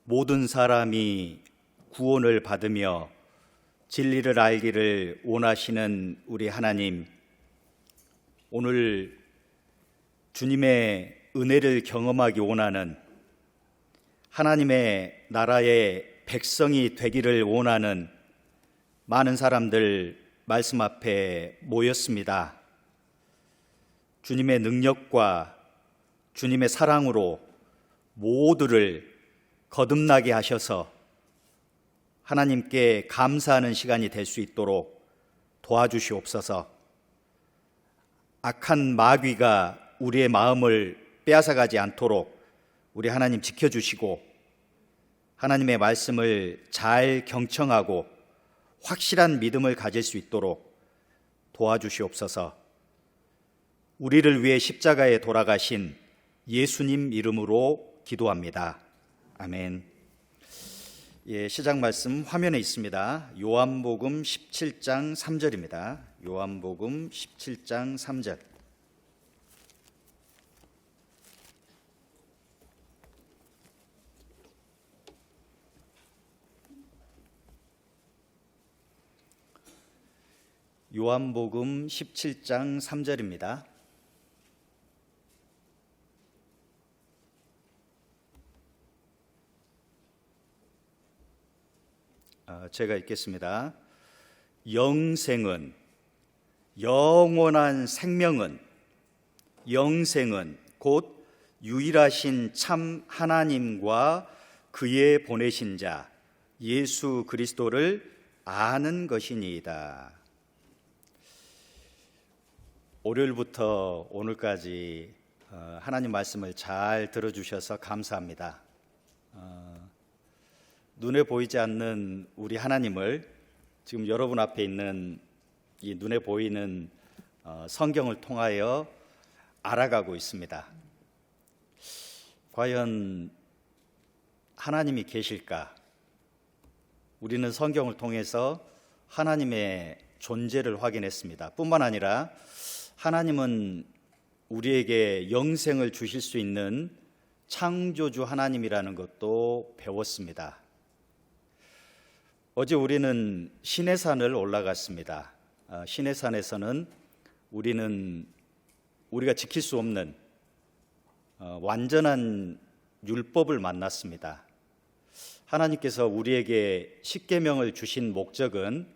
모든 사람이 구원을 받으며 진리를 알기를 원하시는 우리 하나님, 오늘 주님의 은혜를 경험하기 원하는 하나님의 나라의 백성이 되기를 원하는 많은 사람들 말씀 앞에 모였습니다. 주님의 능력과 주님의 사랑으로 모두를 거듭나게 하셔서 하나님께 감사하는 시간이 될 수 있도록 도와주시옵소서. 악한 마귀가 우리의 마음을 빼앗아가지 않도록 우리 하나님 지켜주시고, 하나님의 말씀을 잘 경청하고 확실한 믿음을 가질 수 있도록 도와주시옵소서. 우리를 위해 십자가에 돌아가신 예수님 이름으로 기도합니다. 아멘. 시작 말씀 화면에 있습니다. 요한복음 17장 3절입니다. 요한복음 17장 3절. 요한복음 17장 3절입니다. 제가 읽겠습니다. 영생은, 영원한 생명은, 영생은 곧 유일하신 참 하나님과 그의 보내신 자 예수 그리스도를 아는 것이니이다. 월요일부터 오늘까지 하나님 말씀을 잘 들어주셔서 감사합니다. 눈에 보이지 않는 우리 하나님을 지금 여러분 앞에 있는 이 눈에 보이는 성경을 통하여 알아가고 있습니다. 과연 하나님이 계실까? 우리는 성경을 통해서 하나님의 존재를 확인했습니다. 뿐만 아니라 하나님은 우리에게 영생을 주실 수 있는 창조주 하나님이라는 것도 배웠습니다. 어제 우리는 시내산을 올라갔습니다. 시내산에서는 우리가 지킬 수 없는 완전한 율법을 만났습니다. 하나님께서 우리에게 십계명을 주신 목적은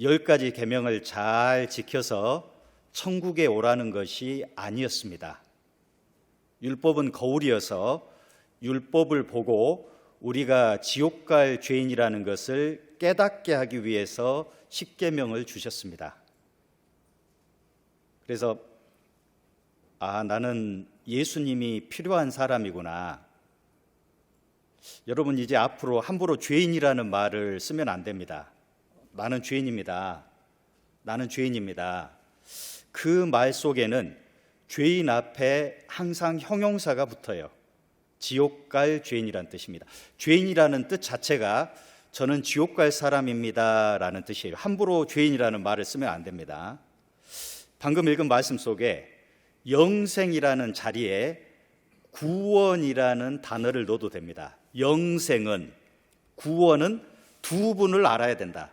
10가지 계명을 잘 지켜서 천국에 오라는 것이 아니었습니다. 율법은 거울이어서 율법을 보고 우리가 지옥 갈 죄인이라는 것을 깨닫게 하기 위해서 십계명을 주셨습니다. 그래서 나는 예수님이 필요한 사람이구나. 여러분, 이제 앞으로 함부로 죄인이라는 말을 쓰면 안 됩니다. 나는 죄인입니다. 나는 죄인입니다. 그 말 속에는 죄인 앞에 항상 형용사가 붙어요. 지옥 갈 죄인이라는 뜻입니다. 죄인이라는 뜻 자체가 저는 지옥 갈 사람입니다 라는 뜻이에요. 함부로 죄인이라는 말을 쓰면 안 됩니다. 방금 읽은 말씀 속에 영생이라는 자리에 구원이라는 단어를 넣어도 됩니다. 영생은, 구원은 두 분을 알아야 된다.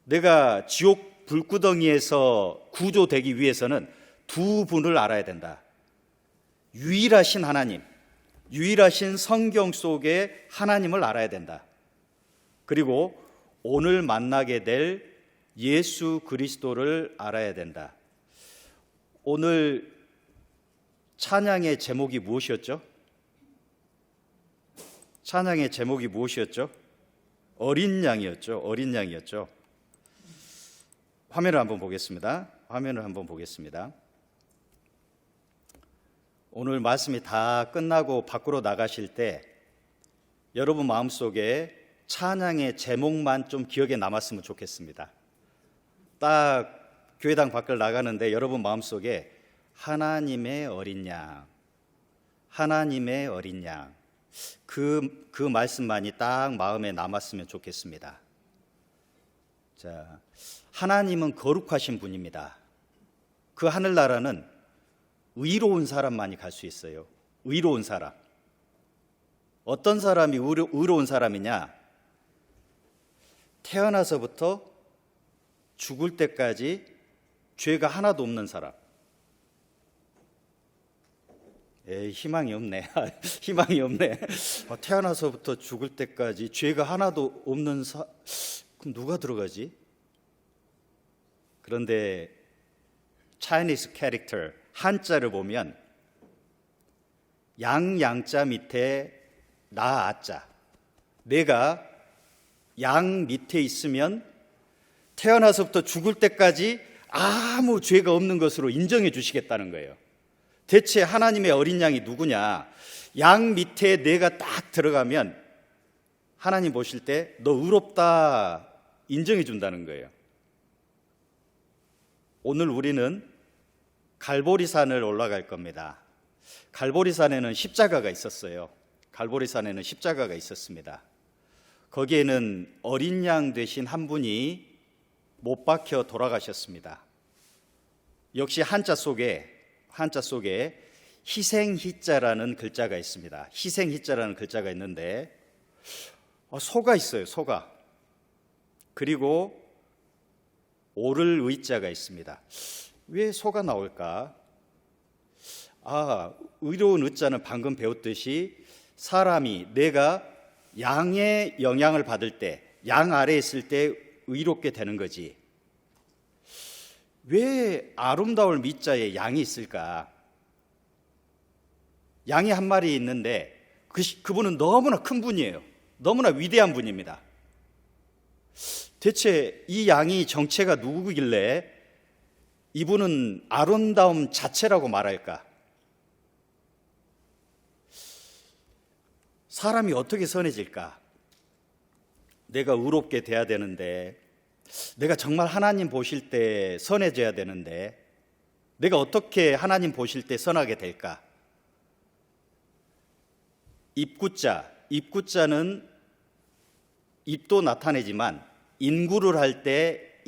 내가 지옥 불구덩이에서 구조되기 위해서는 두 분을 알아야 된다. 유일하신 하나님, 유일하신 성경 속의 하나님을 알아야 된다. 그리고 오늘 만나게 될 예수 그리스도를 알아야 된다. 오늘 찬양의 제목이 무엇이었죠? 찬양의 제목이 무엇이었죠? 어린 양이었죠. 어린 양이었죠. 화면을 한번 보겠습니다. 화면을 한번 보겠습니다. 오늘 말씀이 다 끝나고 밖으로 나가실 때 여러분 마음속에 찬양의 제목만 좀 기억에 남았으면 좋겠습니다. 딱 교회당 밖을 나가는데 여러분 마음속에 하나님의 어린 양, 하나님의 어린 양, 그 말씀만이 딱 마음에 남았으면 좋겠습니다. 자, 하나님은 거룩하신 분입니다. 그 하늘나라는 의로운 사람만이 갈 수 있어요. 의로운 사람. 어떤 사람이 의로운 사람이냐? 태어나서부터 죽을 때까지 죄가 하나도 없는 사람. 희망이 없네. 희망이 없네. 태어나서부터 죽을 때까지 죄가 하나도 없는 그럼 누가 들어가지? 그런데 Chinese character 한자를 보면 양자 밑에 나아자, 내가 양 밑에 있으면 태어나서부터 죽을 때까지 아무 죄가 없는 것으로 인정해 주시겠다는 거예요. 대체 하나님의 어린 양이 누구냐? 양 밑에 내가 딱 들어가면 하나님 보실 때 너 의롭다 인정해 준다는 거예요. 오늘 우리는 갈보리산을 올라갈 겁니다. 갈보리산에는 십자가가 있었어요. 갈보리산에는 십자가가 있었습니다. 거기에는 어린 양 되신 한 분이 못 박혀 돌아가셨습니다. 역시 한자 속에 희생희자라는 글자가 있습니다. 희생희자라는 글자가 있는데 소가 있어요. 소가. 그리고 오를 의자가 있습니다. 왜 소가 나올까? 의로운 의자는 방금 배웠듯이 사람이 내가 양의 영향을 받을 때, 양 아래에 있을 때 의롭게 되는 거지. 왜 아름다울 미자에 양이 있을까? 양이 한 마리 있는데 그분은 너무나 큰 분이에요. 너무나 위대한 분입니다. 대체 이 양이 정체가 누구길래 이분은 아름다움 자체라고 말할까? 사람이 어떻게 선해질까? 내가 의롭게 돼야 되는데, 내가 정말 하나님 보실 때 선해져야 되는데, 내가 어떻게 하나님 보실 때 선하게 될까? 입구자는 입도 나타내지만 인구를 할 때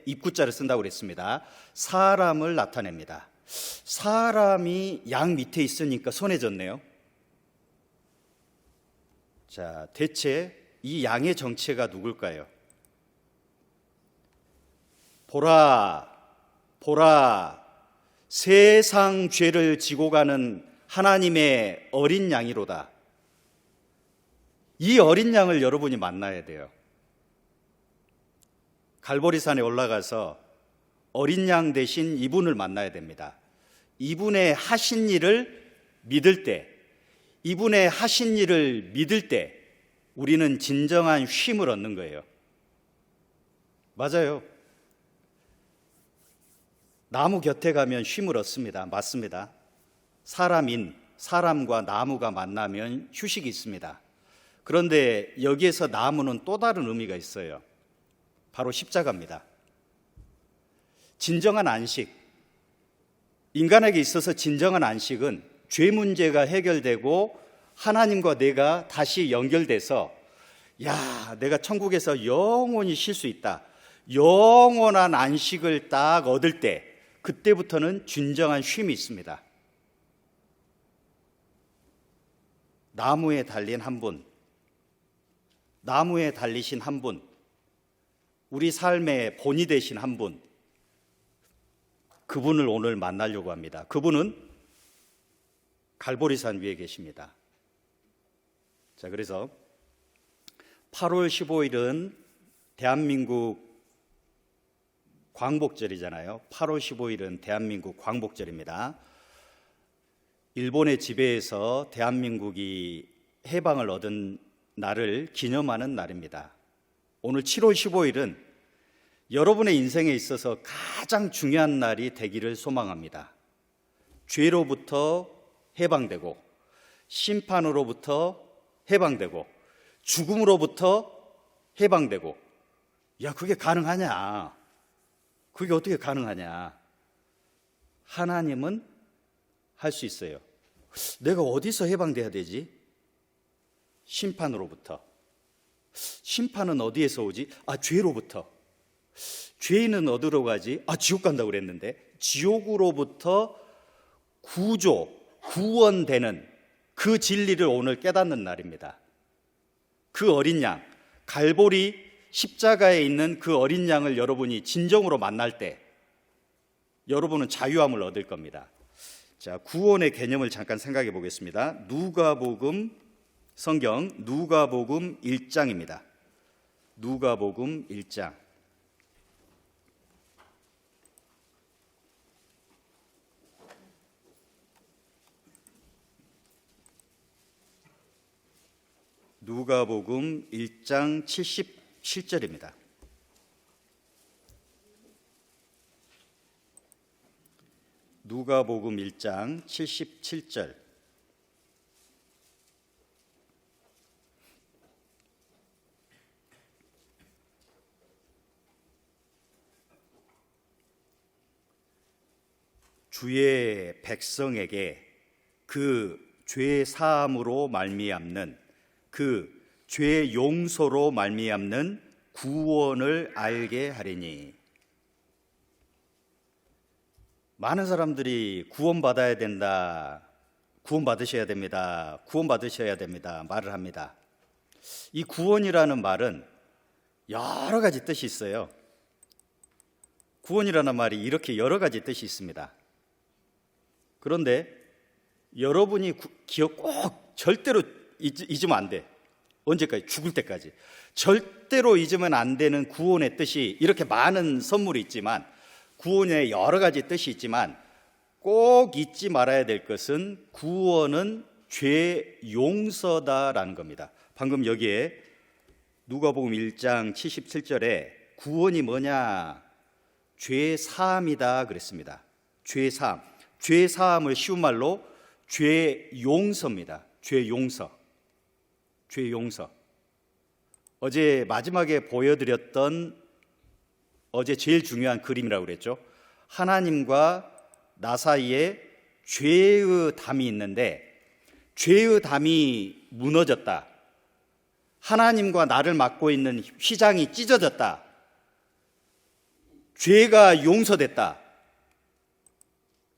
입구자를 쓴다고 그랬습니다. 사람을 나타냅니다. 사람이 양 밑에 있으니까 선해졌네요. 자, 대체 이 양의 정체가 누굴까요? 보라, 세상 죄를 지고 가는 하나님의 어린 양이로다. 이 어린 양을 여러분이 만나야 돼요. 갈보리산에 올라가서 어린 양 대신 이분을 만나야 됩니다. 이분의 하신 일을 믿을 때, 우리는 진정한 쉼을 얻는 거예요. 맞아요. 나무 곁에 가면 쉼을 얻습니다. 맞습니다. 사람과 나무가 만나면 휴식이 있습니다. 그런데 여기에서 나무는 또 다른 의미가 있어요. 바로 십자가입니다. 진정한 안식, 인간에게 있어서 진정한 안식은 죄 문제가 해결되고 하나님과 내가 다시 연결돼서 내가 천국에서 영원히 쉴 수 있다. 영원한 안식을 딱 얻을 때 그때부터는 진정한 쉼이 있습니다. 나무에 달리신 한 분, 우리 삶의 본이 되신 한 분, 그분을 오늘 만나려고 합니다. 그분은 갈보리산 위에 계십니다. 자, 그래서 8월 15일은 대한민국 광복절이잖아요. 8월 15일은 대한민국 광복절입니다. 일본의 지배에서 대한민국이 해방을 얻은 날을 기념하는 날입니다. 오늘 7월 15일은 여러분의 인생에 있어서 가장 중요한 날이 되기를 소망합니다. 죄로부터 해방되고, 심판으로부터 해방되고, 죽음으로부터 해방되고. 그게 가능하냐? 그게 어떻게 가능하냐? 하나님은 할 수 있어요. 내가 어디서 해방돼야 되지? 심판으로부터. 심판은 어디에서 오지? 죄로부터. 죄인은 어디로 가지? 지옥 간다고 그랬는데 지옥으로부터 구원되는 그 진리를 오늘 깨닫는 날입니다. 그 어린 양, 갈보리 십자가에 있는 그 어린 양을 여러분이 진정으로 만날 때 여러분은 자유함을 얻을 겁니다. 자, 구원의 개념을 잠깐 생각해 보겠습니다. 누가복음 성경 누가복음 1장입니다. 누가복음 1장. 누가복음 1장 77절입니다. 누가복음 1장 77절. 주의 백성에게 그 죄 사함으로 말미암는 그 죄 용서로 말미암는 구원을 알게 하리니. 많은 사람들이 구원받아야 된다, 구원받으셔야 됩니다, 구원받으셔야 됩니다 말을 합니다. 이 구원이라는 말은 여러 가지 뜻이 있어요. 구원이라는 말이 이렇게 여러 가지 뜻이 있습니다. 그런데 여러분이 기억 꼭 절대로 잊으면 안 돼. 언제까지? 죽을 때까지. 절대로 잊으면 안 되는 구원의 뜻이, 이렇게 많은 선물이 있지만, 구원에 여러 가지 뜻이 있지만 꼭 잊지 말아야 될 것은 구원은 죄 용서다라는 겁니다. 방금 여기에 누가복음 1장 77절에 구원이 뭐냐? 죄 사함이다 그랬습니다. 죄 사함. 죄 사함을 쉬운 말로 죄 용서입니다. 죄 용서. 죄 용서. 어제 마지막에 보여드렸던, 어제 제일 중요한 그림이라고 그랬죠. 하나님과 나 사이에 죄의 담이 있는데, 죄의 담이 무너졌다, 하나님과 나를 맡고 있는 휘장이 찢어졌다, 죄가 용서됐다,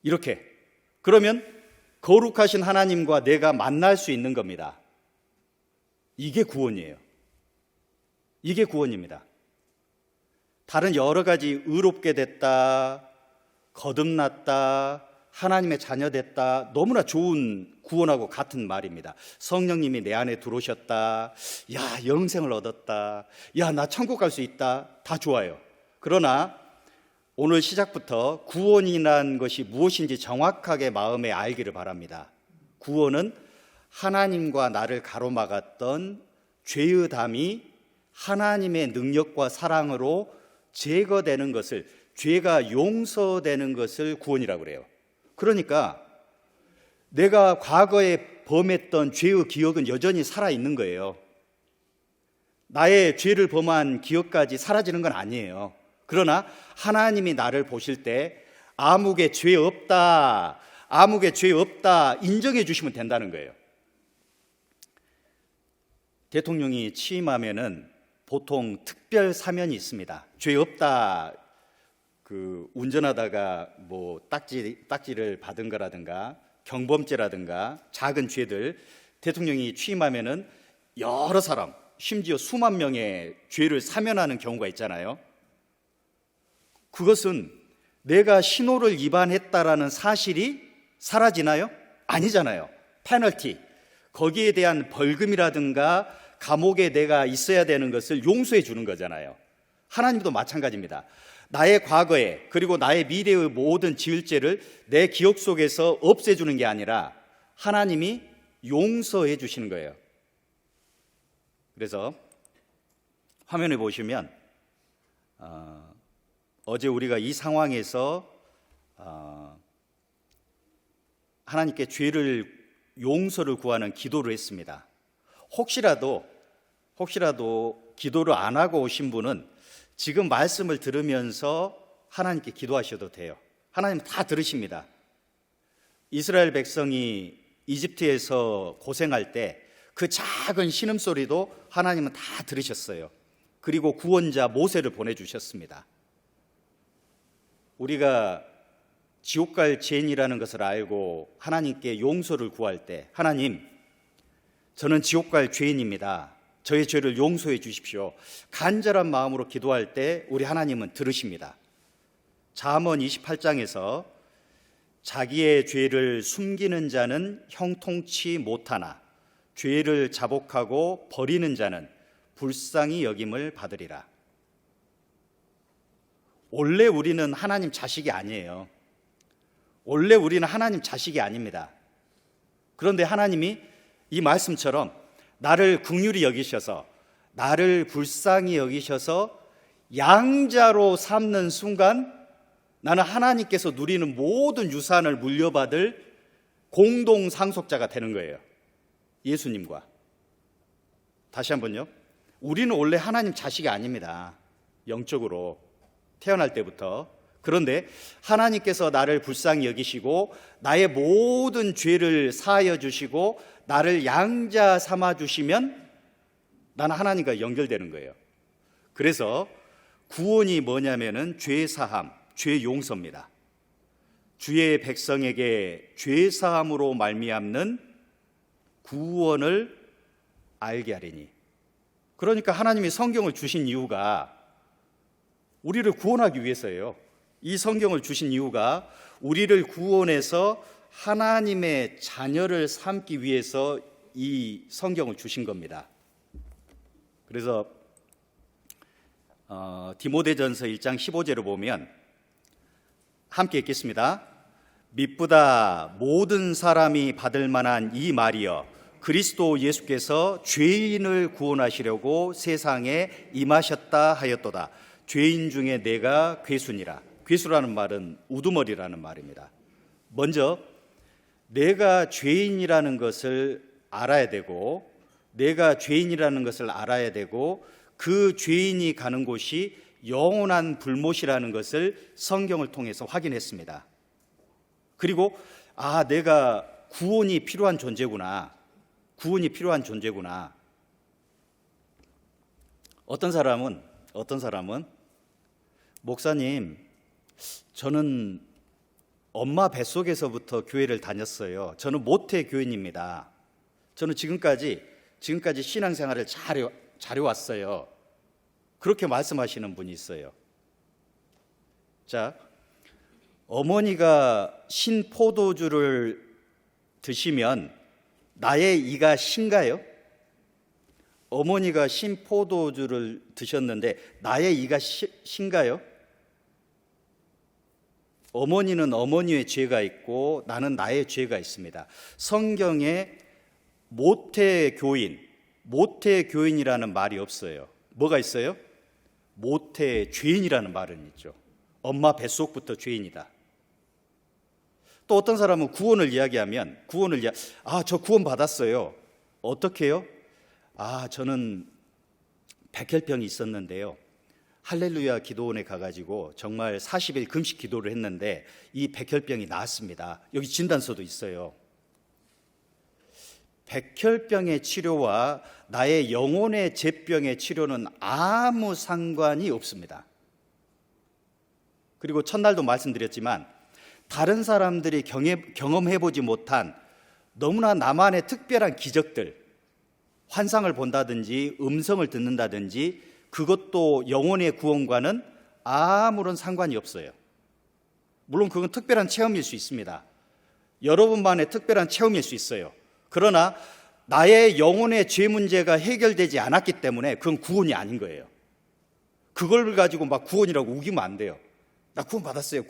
이렇게. 그러면 거룩하신 하나님과 내가 만날 수 있는 겁니다. 이게 구원이에요. 이게 구원입니다. 다른 여러 가지 의롭게 됐다, 거듭났다, 하나님의 자녀 됐다, 너무나 좋은 구원하고 같은 말입니다. 성령님이 내 안에 들어오셨다, 야 영생을 얻었다, 야 나 천국 갈 수 있다, 다 좋아요. 그러나 오늘 시작부터 구원이란 것이 무엇인지 정확하게 마음에 알기를 바랍니다. 구원은 하나님과 나를 가로막았던 죄의 담이 하나님의 능력과 사랑으로 제거되는 것을, 죄가 용서되는 것을 구원이라고 그래요. 그러니까 내가 과거에 범했던 죄의 기억은 여전히 살아있는 거예요. 나의 죄를 범한 기억까지 사라지는 건 아니에요. 그러나 하나님이 나를 보실 때 아무개 죄 없다, 아무개 죄 없다 인정해 주시면 된다는 거예요. 대통령이 취임하면은 보통 특별 사면이 있습니다. 죄 없다, 운전하다가 뭐 딱지를 받은 거라든가 경범죄라든가 작은 죄들, 대통령이 취임하면은 여러 사람, 심지어 수만 명의 죄를 사면하는 경우가 있잖아요. 그것은 내가 신호를 위반했다라는 사실이 사라지나요? 아니잖아요. 페널티, 거기에 대한 벌금이라든가 감옥에 내가 있어야 되는 것을 용서해 주는 거잖아요. 하나님도 마찬가지입니다. 나의 과거에 그리고 나의 미래의 모든 지을 죄를 내 기억 속에서 없애주는 게 아니라 하나님이 용서해 주시는 거예요. 그래서 화면에 보시면 어제 우리가 이 상황에서 하나님께 죄를 용서를 구하는 기도를 했습니다. 혹시라도 기도를 안 하고 오신 분은 지금 말씀을 들으면서 하나님께 기도하셔도 돼요. 하나님 다 들으십니다. 이스라엘 백성이 이집트에서 고생할 때 그 작은 신음소리도 하나님은 다 들으셨어요. 그리고 구원자 모세를 보내주셨습니다. 우리가 지옥 갈 죄인이라는 것을 알고 하나님께 용서를 구할 때 하나님, 저는 지옥 갈 죄인입니다. 저의 죄를 용서해 주십시오. 간절한 마음으로 기도할 때 우리 하나님은 들으십니다. 잠언 28장에서 자기의 죄를 숨기는 자는 형통치 못하나 죄를 자복하고 버리는 자는 불쌍히 여김을 받으리라. 원래 우리는 하나님 자식이 아니에요. 원래 우리는 하나님 자식이 아닙니다. 그런데 하나님이 이 말씀처럼 나를 긍휼히 여기셔서, 나를 불쌍히 여기셔서 양자로 삼는 순간 나는 하나님께서 누리는 모든 유산을 물려받을 공동 상속자가 되는 거예요. 예수님과. 다시 한번요. 우리는 원래 하나님 자식이 아닙니다. 영적으로 태어날 때부터. 그런데 하나님께서 나를 불쌍히 여기시고 나의 모든 죄를 사하여 주시고 나를 양자 삼아 주시면 나는 하나님과 연결되는 거예요. 그래서 구원이 뭐냐면은 죄 사함, 죄 용서입니다. 주의 백성에게 죄 사함으로 말미암는 구원을 알게 하리니. 그러니까 하나님이 성경을 주신 이유가 우리를 구원하기 위해서예요. 이 성경을 주신 이유가 우리를 구원해서 하나님의 자녀를 삼기 위해서 이 성경을 주신 겁니다. 그래서 디모데전서 1장 15절을 보면 함께 읽겠습니다. 믿보다 모든 사람이 받을 만한 이 말이여 그리스도 예수께서 죄인을 구원하시려고 세상에 임하셨다 하였도다. 죄인 중에 내가 괴수니라. 괴수라는 말은 우두머리라는 말입니다. 먼저 내가 죄인이라는 것을 알아야 되고, 내가 죄인이라는 것을 알아야 되고, 그 죄인이 가는 곳이 영원한 불못이라는 것을 성경을 통해서 확인했습니다. 그리고 내가 구원이 필요한 존재구나. 구원이 필요한 존재구나. 어떤 사람은 목사님, 저는 엄마 뱃속에서부터 교회를 다녔어요. 저는 모태 교인입니다. 저는 지금까지 신앙생활을 잘해왔어요. 그렇게 말씀하시는 분이 있어요. 자, 어머니가 신포도주를 드시면 나의 이가 신가요? 어머니가 신포도주를 드셨는데 나의 이가 신가요? 어머니는 어머니의 죄가 있고 나는 나의 죄가 있습니다. 성경에 모태교인이라는 말이 없어요. 뭐가 있어요? 모태죄인이라는 말은 있죠. 엄마 뱃속부터 죄인이다. 또 어떤 사람은 구원을 이야기하면 저 구원 받았어요. 어떻게요? 저는 백혈병이 있었는데요. 할렐루야 기도원에 가가지고 정말 40일 금식 기도를 했는데 이 백혈병이 나았습니다. 여기 진단서도 있어요. 백혈병의 치료와 나의 영혼의 제병의 치료는 아무 상관이 없습니다. 그리고 첫날도 말씀드렸지만 다른 사람들이 경험해보지 못한 너무나 나만의 특별한 기적들, 환상을 본다든지 음성을 듣는다든지 그것도 영혼의 구원과는 아무런 상관이 없어요. 물론 그건 특별한 체험일 수 있습니다. 여러분만의 특별한 체험일 수 있어요. 그러나 나의 영혼의 죄 문제가 해결되지 않았기 때문에 그건 구원이 아닌 거예요. 그걸 가지고 막 구원이라고 우기면 안 돼요. 나 구원 받았어요.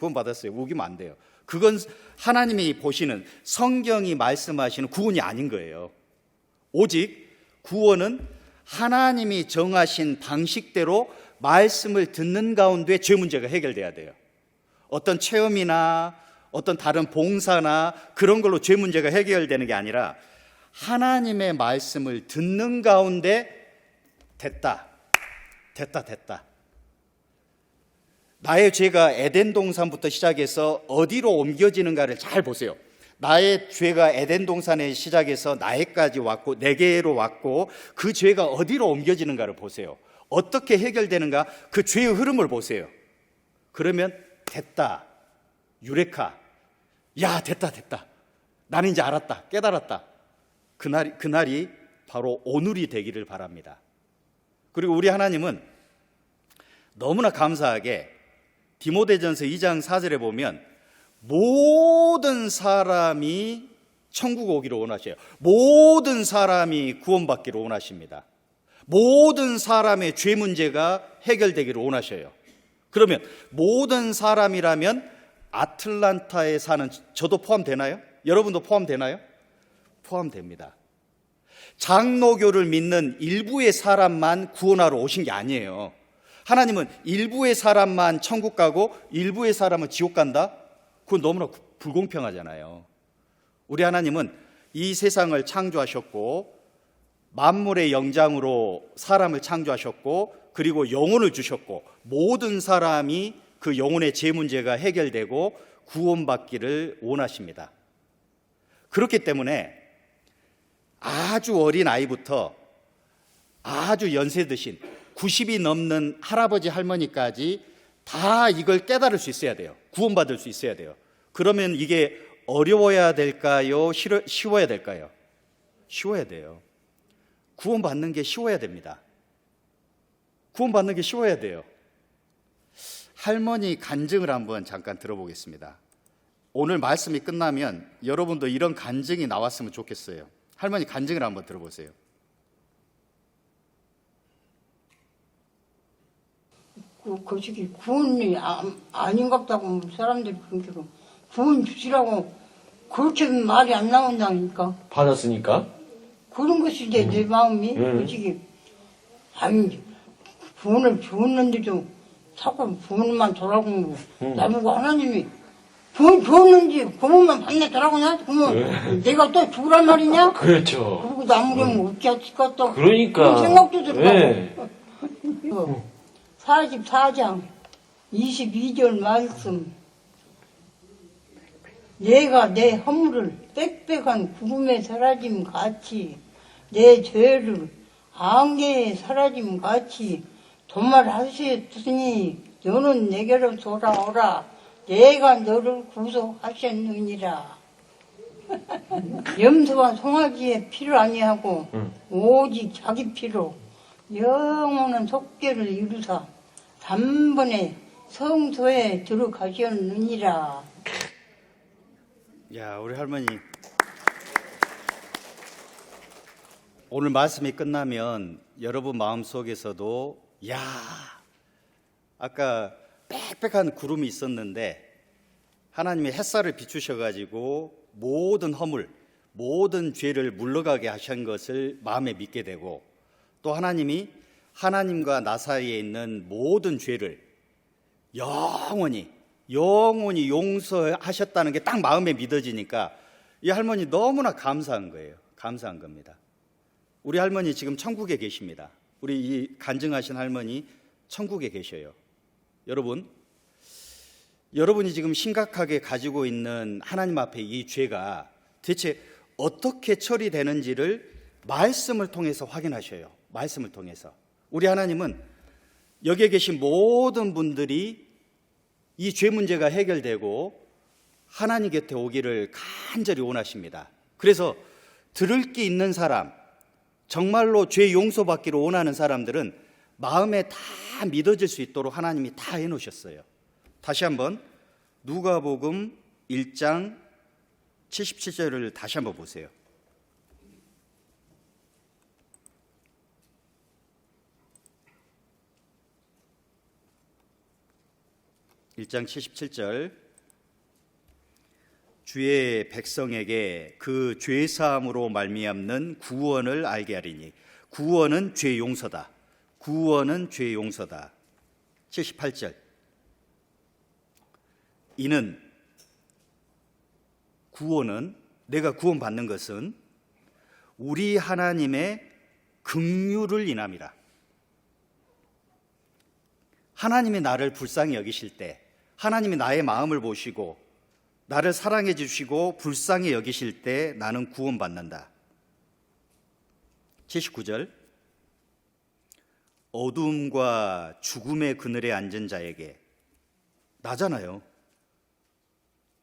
우기면 안 돼요. 그건 하나님이 보시는, 성경이 말씀하시는 구원이 아닌 거예요. 오직 구원은 하나님이 정하신 방식대로 말씀을 듣는 가운데 죄 문제가 해결돼야 돼요. 어떤 체험이나 어떤 다른 봉사나 그런 걸로 죄 문제가 해결되는 게 아니라 하나님의 말씀을 듣는 가운데 됐다. 나의 죄가 에덴 동산부터 시작해서 어디로 옮겨지는가를 잘 보세요. 나의 죄가 에덴 동산에 시작해서 나에까지 왔고 내게로 왔고 그 죄가 어디로 옮겨지는가를 보세요. 어떻게 해결되는가 그 죄의 흐름을 보세요. 그러면 됐다. 유레카. 야 됐다. 나는 이제 알았다. 깨달았다. 그날이 바로 오늘이 되기를 바랍니다. 그리고 우리 하나님은 너무나 감사하게 디모데전서 2장 4절에 보면 모든 사람이 천국 오기를 원하셔요. 모든 사람이 구원받기를 원하십니다. 모든 사람의 죄 문제가 해결되기를 원하셔요. 그러면 모든 사람이라면 아틀란타에 사는 저도 포함되나요? 여러분도 포함되나요? 포함됩니다. 장로교를 믿는 일부의 사람만 구원하러 오신 게 아니에요. 하나님은 일부의 사람만 천국 가고 일부의 사람은 지옥 간다? 그건 너무나 불공평하잖아요. 우리 하나님은 이 세상을 창조하셨고 만물의 영장으로 사람을 창조하셨고 그리고 영혼을 주셨고 모든 사람이 그 영혼의 죄 문제가 해결되고 구원받기를 원하십니다. 그렇기 때문에 아주 어린 아이부터 아주 연세 드신 90이 넘는 할아버지 할머니까지 다 이걸 깨달을 수 있어야 돼요. 구원받을 수 있어야 돼요. 그러면 이게 어려워야 될까요? 쉬워야 될까요? 쉬워야 돼요. 구원받는 게 쉬워야 됩니다. 구원받는 게 쉬워야 돼요. 할머니 간증을 한번 잠깐 들어보겠습니다. 오늘 말씀이 끝나면 여러분도 이런 간증이 나왔으면 좋겠어요. 할머니 간증을 한번 들어보세요. 그 시기 구원이 아닌갑다고 사람들이 그렇게 구원 주시라고 그렇게 말이 안 나온다니까. 받았으니까? 그런 것이 이제 내 마음이 그 시기 아니 구원을 주었는데도 자꾸 구원만 주라고 나보고 하나님이 구원 주었는지 구원만 받나 주라고 나 그러면 내가 또 죽으란 말이냐? 그렇죠. 그리고 나무려면 어찌 할까 또 그러니까. 그런 생각도 들고 네. 44장 22절 말씀 내가 내 허물을 빽빽한 구름에 사라짐 같이 내 죄를 안개에 사라짐 같이 도말하셨으니 너는 내게로 돌아오라 내가 너를 구속하셨느니라. 염소와 송아지의 피를 아니하고 오직 자기 피로 영원한 속죄를 이루사 단번에 성소에 들어가셨느니라. 야, 우리 할머니 오늘 말씀이 끝나면 여러분 마음속에서도 야, 아까 빽빽한 구름이 있었는데 하나님이 햇살을 비추셔가지고 모든 허물, 모든 죄를 물러가게 하신 것을 마음에 믿게 되고 또 하나님이 하나님과 나 사이에 있는 모든 죄를 영원히 용서하셨다는 게 딱 마음에 믿어지니까 이 할머니 너무나 감사한 거예요. 감사한 겁니다. 우리 할머니 지금 천국에 계십니다. 우리 이 간증하신 할머니 천국에 계셔요. 여러분이 지금 심각하게 가지고 있는 하나님 앞에 이 죄가 대체 어떻게 처리되는지를 말씀을 통해서 확인하셔요. 말씀을 통해서. 우리 하나님은 여기에 계신 모든 분들이 이 죄 문제가 해결되고 하나님 곁에 오기를 간절히 원하십니다. 그래서 들을 게 있는 사람, 정말로 죄 용서받기를 원하는 사람들은 마음에 다 믿어질 수 있도록 하나님이 다 해놓으셨어요. 다시 한번 누가복음 1장 77절을 다시 한번 보세요. (1장 77절) 주의 백성에게 그 죄사함으로 말미암는 구원을 알게 하리니 구원은 죄 용서다. 구원은 죄 용서다. 78절 이는 구원은 내가 구원받는 것은 우리 하나님의 긍휼을 인함이라. 하나님이 나를 불쌍히 여기실 때 하나님이 나의 마음을 보시고 나를 사랑해 주시고 불쌍히 여기실 때 나는 구원받는다. 79절 어두움과 죽음의 그늘에 앉은 자에게 나잖아요.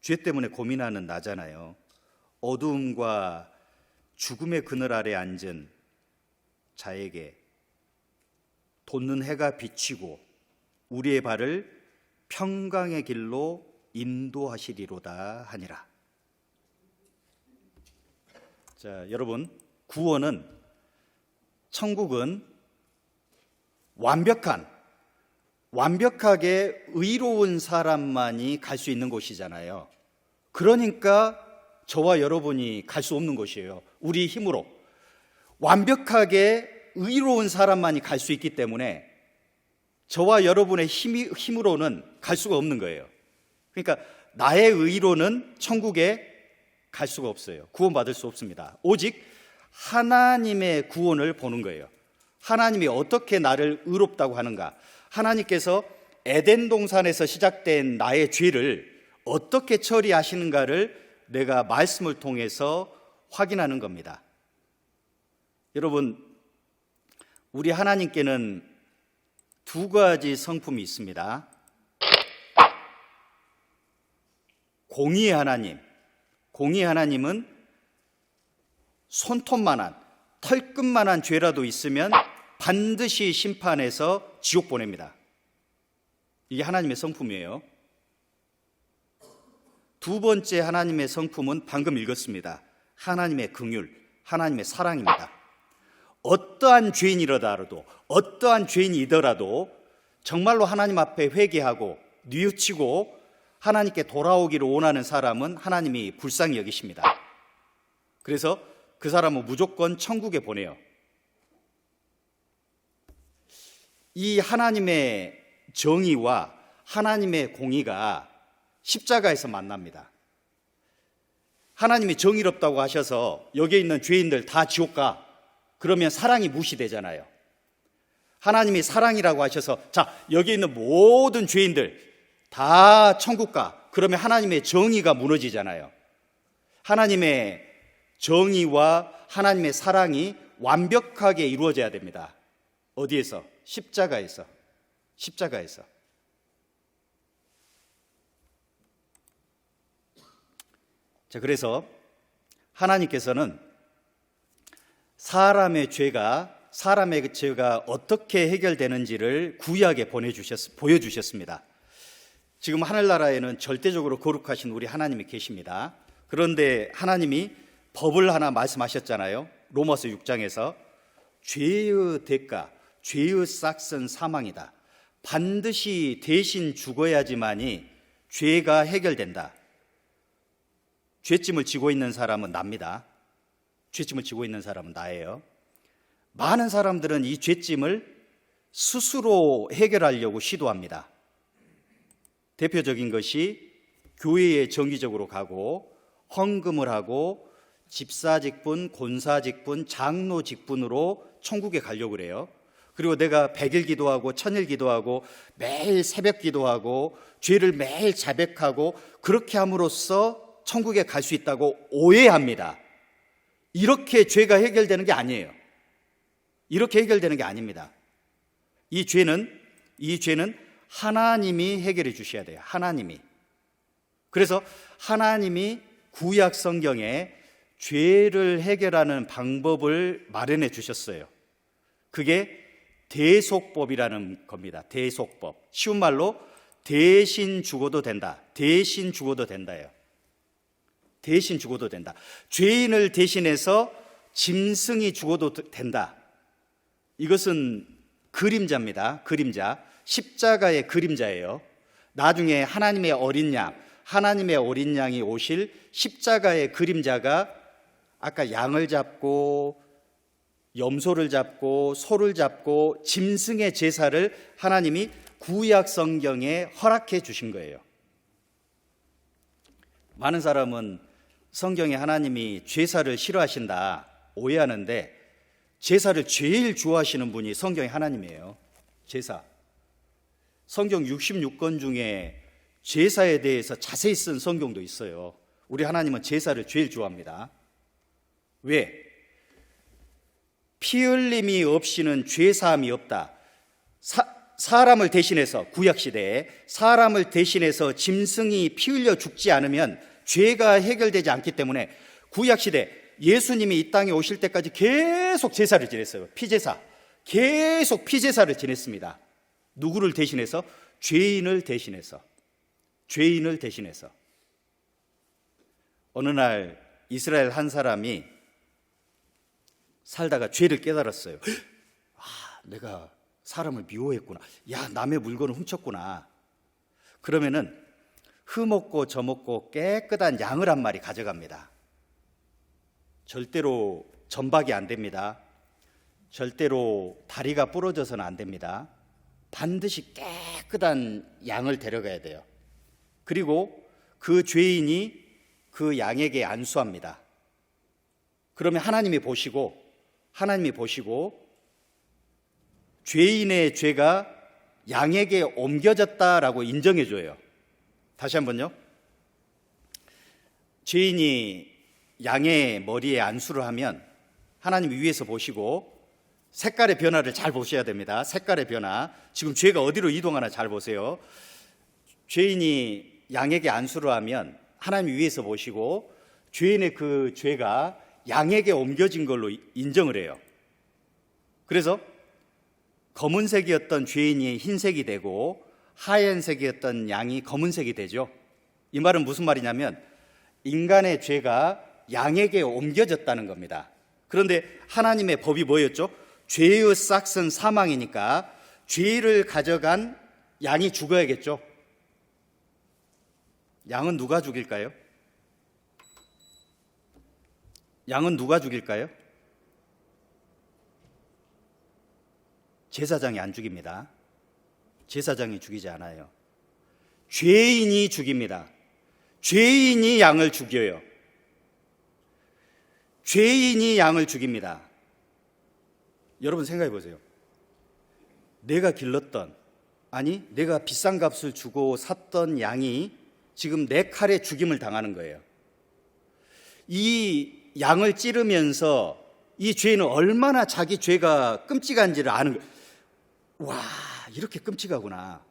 죄 때문에 고민하는 나잖아요. 어두움과 죽음의 그늘 아래 앉은 자에게 돋는 해가 비치고 우리의 발을 평강의 길로 인도하시리로다 하니라. 자, 여러분, 구원은, 천국은 완벽하게 의로운 사람만이 갈 수 있는 곳이잖아요. 그러니까 저와 여러분이 갈 수 없는 곳이에요. 우리 힘으로. 완벽하게 의로운 사람만이 갈 수 있기 때문에 저와 여러분의 힘으로는 갈 수가 없는 거예요. 그러니까 나의 의로는 천국에 갈 수가 없어요. 구원받을 수 없습니다. 오직 하나님의 구원을 보는 거예요. 하나님이 어떻게 나를 의롭다고 하는가? 하나님께서 에덴 동산에서 시작된 나의 죄를 어떻게 처리하시는가를 내가 말씀을 통해서 확인하는 겁니다. 여러분, 우리 하나님께는 두 가지 성품이 있습니다. 공의의 하나님. 공의의 하나님은 손톱만한, 털끝만한 죄라도 있으면 반드시 심판해서 지옥 보냅니다. 이게 하나님의 성품이에요. 두 번째 하나님의 성품은 방금 읽었습니다. 하나님의 긍휼, 하나님의 사랑입니다. 어떠한 죄인이더라도, 어떠한 죄인이더라도 정말로 하나님 앞에 회개하고 뉘우치고 하나님께 돌아오기를 원하는 사람은 하나님이 불쌍히 여기십니다. 그래서 그 사람은 무조건 천국에 보내요. 이 하나님의 정의와 하나님의 공의가 십자가에서 만납니다. 하나님이 정의롭다고 하셔서 여기에 있는 죄인들 다 지옥 가. 그러면 사랑이 무시되잖아요. 하나님이 사랑이라고 하셔서 자, 여기 있는 모든 죄인들 다 천국 가. 그러면 하나님의 정의가 무너지잖아요. 하나님의 정의와 하나님의 사랑이 완벽하게 이루어져야 됩니다. 어디에서? 십자가에서. 십자가에서. 자, 그래서 하나님께서는 사람의 죄가 어떻게 해결되는지를 구약에 보여주셨습니다. 지금 하늘나라에는 절대적으로 거룩하신 우리 하나님이 계십니다. 그런데 하나님이 법을 하나 말씀하셨잖아요. 로마서 6장에서 죄의 대가, 죄의 싹은 사망이다. 반드시 대신 죽어야지만이 죄가 해결된다. 죄짐을 지고 있는 사람은 납니다. 죄짐을 지고 있는 사람은 나예요. 많은 사람들은 이 죄짐을 스스로 해결하려고 시도합니다. 대표적인 것이 교회에 정기적으로 가고 헌금을 하고 집사직분, 권사직분, 장로직분으로 천국에 가려고 그래요. 그리고 내가 100일 기도하고 1000일 기도하고 매일 새벽 기도하고 죄를 매일 자백하고 그렇게 함으로써 천국에 갈 수 있다고 오해합니다. 이렇게 죄가 해결되는 게 아니에요. 이렇게 해결되는 게 아닙니다. 이 죄는 하나님이 해결해 주셔야 돼요. 하나님이. 그래서 하나님이 구약 성경에 죄를 해결하는 방법을 마련해 주셨어요. 그게 대속법이라는 겁니다. 대속법. 쉬운 말로 대신 죽어도 된다. 대신 죽어도 된다예요. 대신 죽어도 된다. 죄인을 대신해서 짐승이 죽어도 된다. 이것은 그림자입니다. 그림자. 십자가의 그림자예요. 나중에 하나님의 어린 양이 오실 십자가의 그림자가 아까 양을 잡고 염소를 잡고 소를 잡고 짐승의 제사를 하나님이 구약 성경에 허락해 주신 거예요. 많은 사람은 성경에 하나님이 제사를 싫어하신다 오해하는데 제사를 제일 좋아하시는 분이 성경의 하나님이에요. 제사. 성경 66권 중에 제사에 대해서 자세히 쓴 성경도 있어요. 우리 하나님은 제사를 제일 좋아합니다. 왜? 피 흘림이 없이는 죄사함이 없다. 사람을 대신해서 구약시대에 사람을 대신해서 짐승이 피 흘려 죽지 않으면 죄가 해결되지 않기 때문에 구약시대 예수님이 이 땅에 오실 때까지 계속 제사를 지냈어요. 피제사. 계속 피제사를 지냈습니다. 누구를 대신해서? 죄인을 대신해서. 죄인을 대신해서. 어느 날 이스라엘 한 사람이 살다가 죄를 깨달았어요. 내가 사람을 미워했구나. 남의 물건을 훔쳤구나. 그러면은 흠없고 점없고 깨끗한 양을 한 마리 가져갑니다. 절대로 전박이 안 됩니다. 절대로 다리가 부러져서는 안 됩니다. 반드시 깨끗한 양을 데려가야 돼요. 그리고 그 죄인이 그 양에게 안수합니다. 그러면 하나님이 보시고 죄인의 죄가 양에게 옮겨졌다라고 인정해 줘요. 다시 한번요. 죄인이 양의 머리에 안수를 하면 하나님이 위에서 보시고 색깔의 변화를 잘 보셔야 됩니다. 색깔의 변화. 지금 죄가 어디로 이동하나 잘 보세요. 죄인이 양에게 안수를 하면 하나님이 위에서 보시고 죄인의 그 죄가 양에게 옮겨진 걸로 인정을 해요. 그래서 검은색이었던 죄인이 흰색이 되고 하얀색이었던 양이 검은색이 되죠. 이 말은 무슨 말이냐면 인간의 죄가 양에게 옮겨졌다는 겁니다. 그런데 하나님의 법이 뭐였죠? 죄의 싹은 사망이니까 죄를 가져간 양이 죽어야겠죠. 양은 누가 죽일까요? 양은 누가 죽일까요? 제사장이 안 죽입니다. 제사장이 죽이지 않아요. 죄인이 죽입니다. 죄인이 양을 죽여요. 죄인이 양을 죽입니다. 여러분 생각해 보세요. 내가 길렀던, 아니 내가 비싼 값을 주고 샀던 양이 지금 내 칼에 죽임을 당하는 거예요. 이 양을 찌르면서 이 죄인은 얼마나 자기 죄가 끔찍한지를 아는 거예요. 와, 이렇게 끔찍하구나.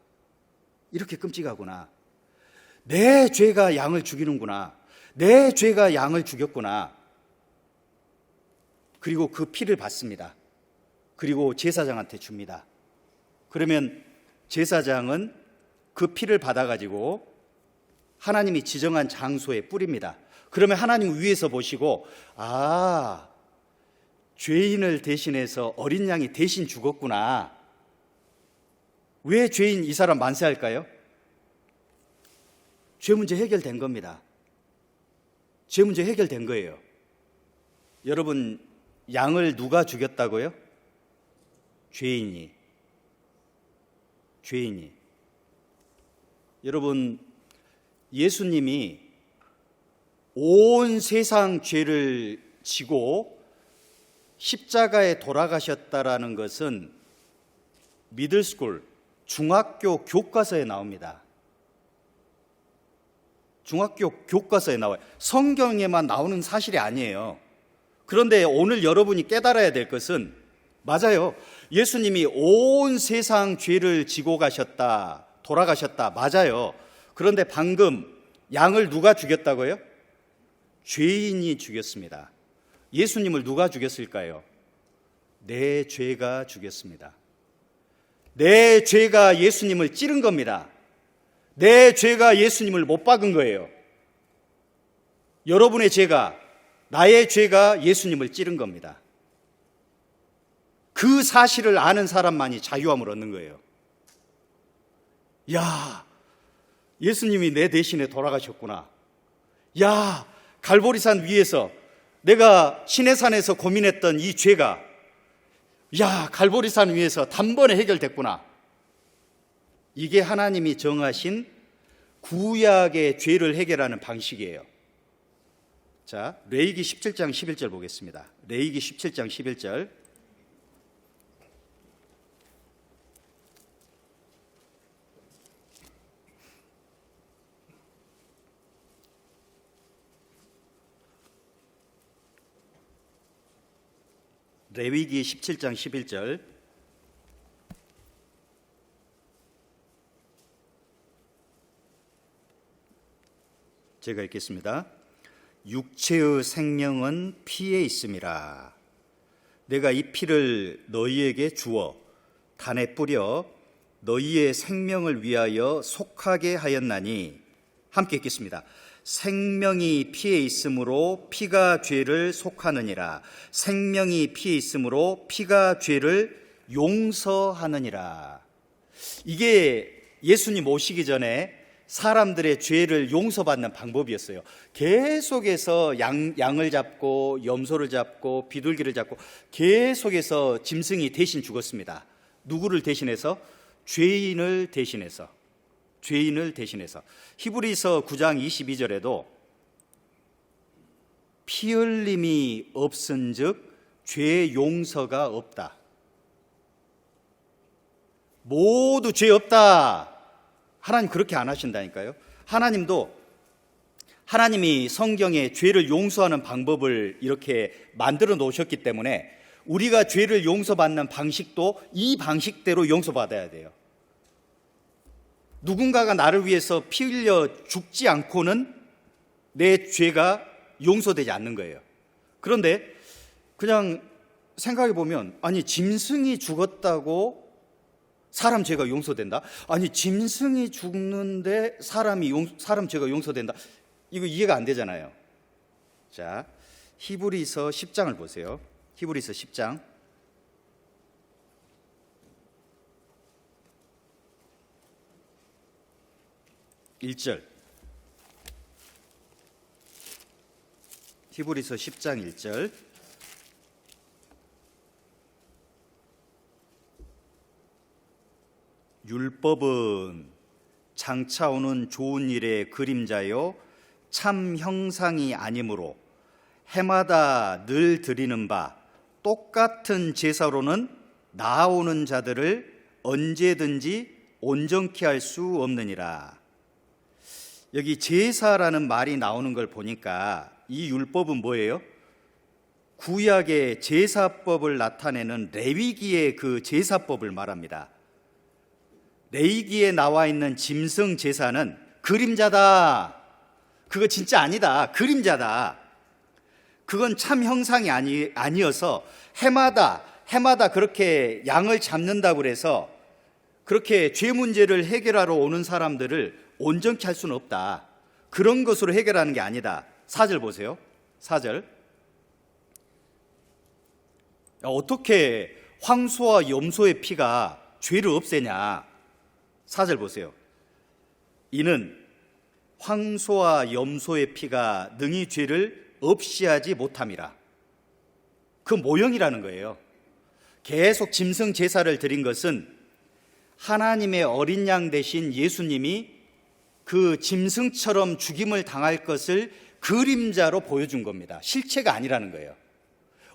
이렇게 끔찍하구나. 내 죄가 양을 죽이는구나. 내 죄가 양을 죽였구나. 그리고 그 피를 받습니다. 그리고 제사장한테 줍니다. 그러면 제사장은 그 피를 받아가지고 하나님이 지정한 장소에 뿌립니다. 그러면 하나님 위에서 보시고, 죄인을 대신해서 어린 양이 대신 죽었구나. 왜 죄인 이 사람 만세할까요? 죄 문제 해결된 겁니다. 죄 문제 해결된 거예요. 여러분, 양을 누가 죽였다고요? 죄인이. 여러분, 예수님이 온 세상 죄를 지고 십자가에 돌아가셨다라는 것은 미들스쿨, 중학교 교과서에 나옵니다. 중학교 교과서에 나와요. 성경에만 나오는 사실이 아니에요. 그런데 오늘 여러분이 깨달아야 될 것은, 맞아요. 예수님이 온 세상 죄를 지고 가셨다, 돌아가셨다. 맞아요. 그런데 방금 양을 누가 죽였다고요? 죄인이 죽였습니다. 예수님을 누가 죽였을까요? 내 죄가 죽였습니다. 내 죄가 예수님을 찌른 겁니다. 내 죄가 예수님을 못 박은 거예요. 여러분의 죄가, 나의 죄가 예수님을 찌른 겁니다. 그 사실을 아는 사람만이 자유함을 얻는 거예요. 야, 예수님이 내 대신에 돌아가셨구나. 야, 갈보리산 위에서 내가 시내산에서 고민했던 이 죄가, 야, 갈보리산 위에서 단번에 해결됐구나. 이게 하나님이 정하신 구약의 죄를 해결하는 방식이에요. 자, 레위기 17장 11절 보겠습니다. 레위기 17장 11절. 레위기 17장 11절. 제가 읽겠습니다. 육체의 생명은 피에 있음이라. 내가 이 피를 너희에게 주어 단에 뿌려 너희의 생명을 위하여 속하게 하였나니, 함께 읽겠습니다. 생명이 피에 있으므로 피가 죄를 속하느니라. 생명이 피에 있으므로 피가 죄를 용서하느니라. 이게 예수님 오시기 전에 사람들의 죄를 용서받는 방법이었어요. 계속해서 양을 잡고 염소를 잡고 비둘기를 잡고 계속해서 짐승이 대신 죽었습니다. 누구를 대신해서? 죄인을 대신해서. 죄인을 대신해서. 히브리서 9장 22절에도 피 흘림이 없은즉 죄 용서가 없다. 모두 죄 없다. 하나님 그렇게 안 하신다니까요. 하나님이 성경에 죄를 용서하는 방법을 이렇게 만들어 놓으셨기 때문에 우리가 죄를 용서받는 방식도 이 방식대로 용서받아야 돼요. 누군가가 나를 위해서 피 흘려 죽지 않고는 내 죄가 용서되지 않는 거예요. 그런데 그냥 생각해 보면, 아니 짐승이 죽었다고 사람 죄가 용서된다? 아니 짐승이 죽는데 사람 죄가 용서된다? 이거 이해가 안 되잖아요. 자, 히브리서 10장을 보세요. 히브리서 10장 1절. 히브리서 10장 1절. 율법은 장차 오는 좋은 일의 그림자요 참 형상이 아니므로 해마다 늘 드리는 바 똑같은 제사로는 나아오는 자들을 언제든지 온전케 할 수 없느니라. 여기 제사라는 말이 나오는 걸 보니까 이 율법은 뭐예요? 구약의 제사법을 나타내는 레위기의 그 제사법을 말합니다. 레위기에 나와 있는 짐승 제사는 그림자다. 그거 진짜 아니다. 그림자다. 그건 참 형상이 아니어서 해마다 그렇게 양을 잡는다고 그래서 그렇게 죄 문제를 해결하러 오는 사람들을 온전케 할 수는 없다. 그런 것으로 해결하는 게 아니다. 4절 보세요. 4절. 어떻게 황소와 염소의 피가 죄를 없애냐? 4절 보세요. 이는 황소와 염소의 피가 능히 죄를 없이 하지 못함이라. 그 모형이라는 거예요. 계속 짐승 제사를 드린 것은 하나님의 어린 양 대신 예수님이 그 짐승처럼 죽임을 당할 것을 그림자로 보여준 겁니다. 실체가 아니라는 거예요.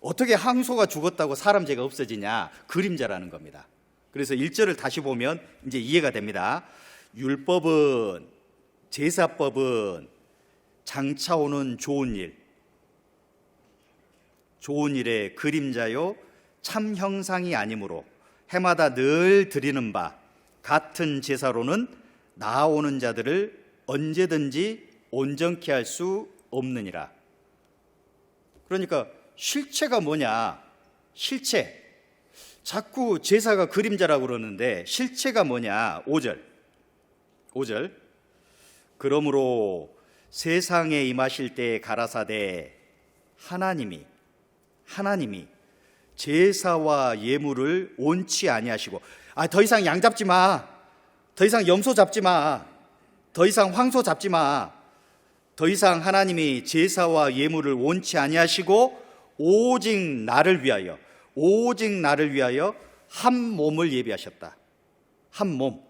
어떻게 황소가 죽었다고 사람 죄가 없어지냐? 그림자라는 겁니다. 그래서 1절을 다시 보면 이제 이해가 됩니다. 율법은, 제사법은 장차 오는 좋은 일의 그림자요 참 형상이 아니므로 해마다 늘 드리는 바 같은 제사로는 나아오는 자들을 언제든지 온전케 할 수 없느니라. 그러니까 실체가 뭐냐? 실체. 자꾸 제사가 그림자라고 그러는데 실체가 뭐냐? 5절. 그러므로 세상에 임하실 때 가라사대 하나님이 제사와 예물을 원치 아니하시고, 더 이상 양 잡지 마, 더 이상 염소 잡지 마, 더 이상 황소 잡지 마, 더 이상 하나님이 제사와 예물을 원치 아니하시고 오직 나를 위하여 한 몸을 예비하셨다. 한 몸.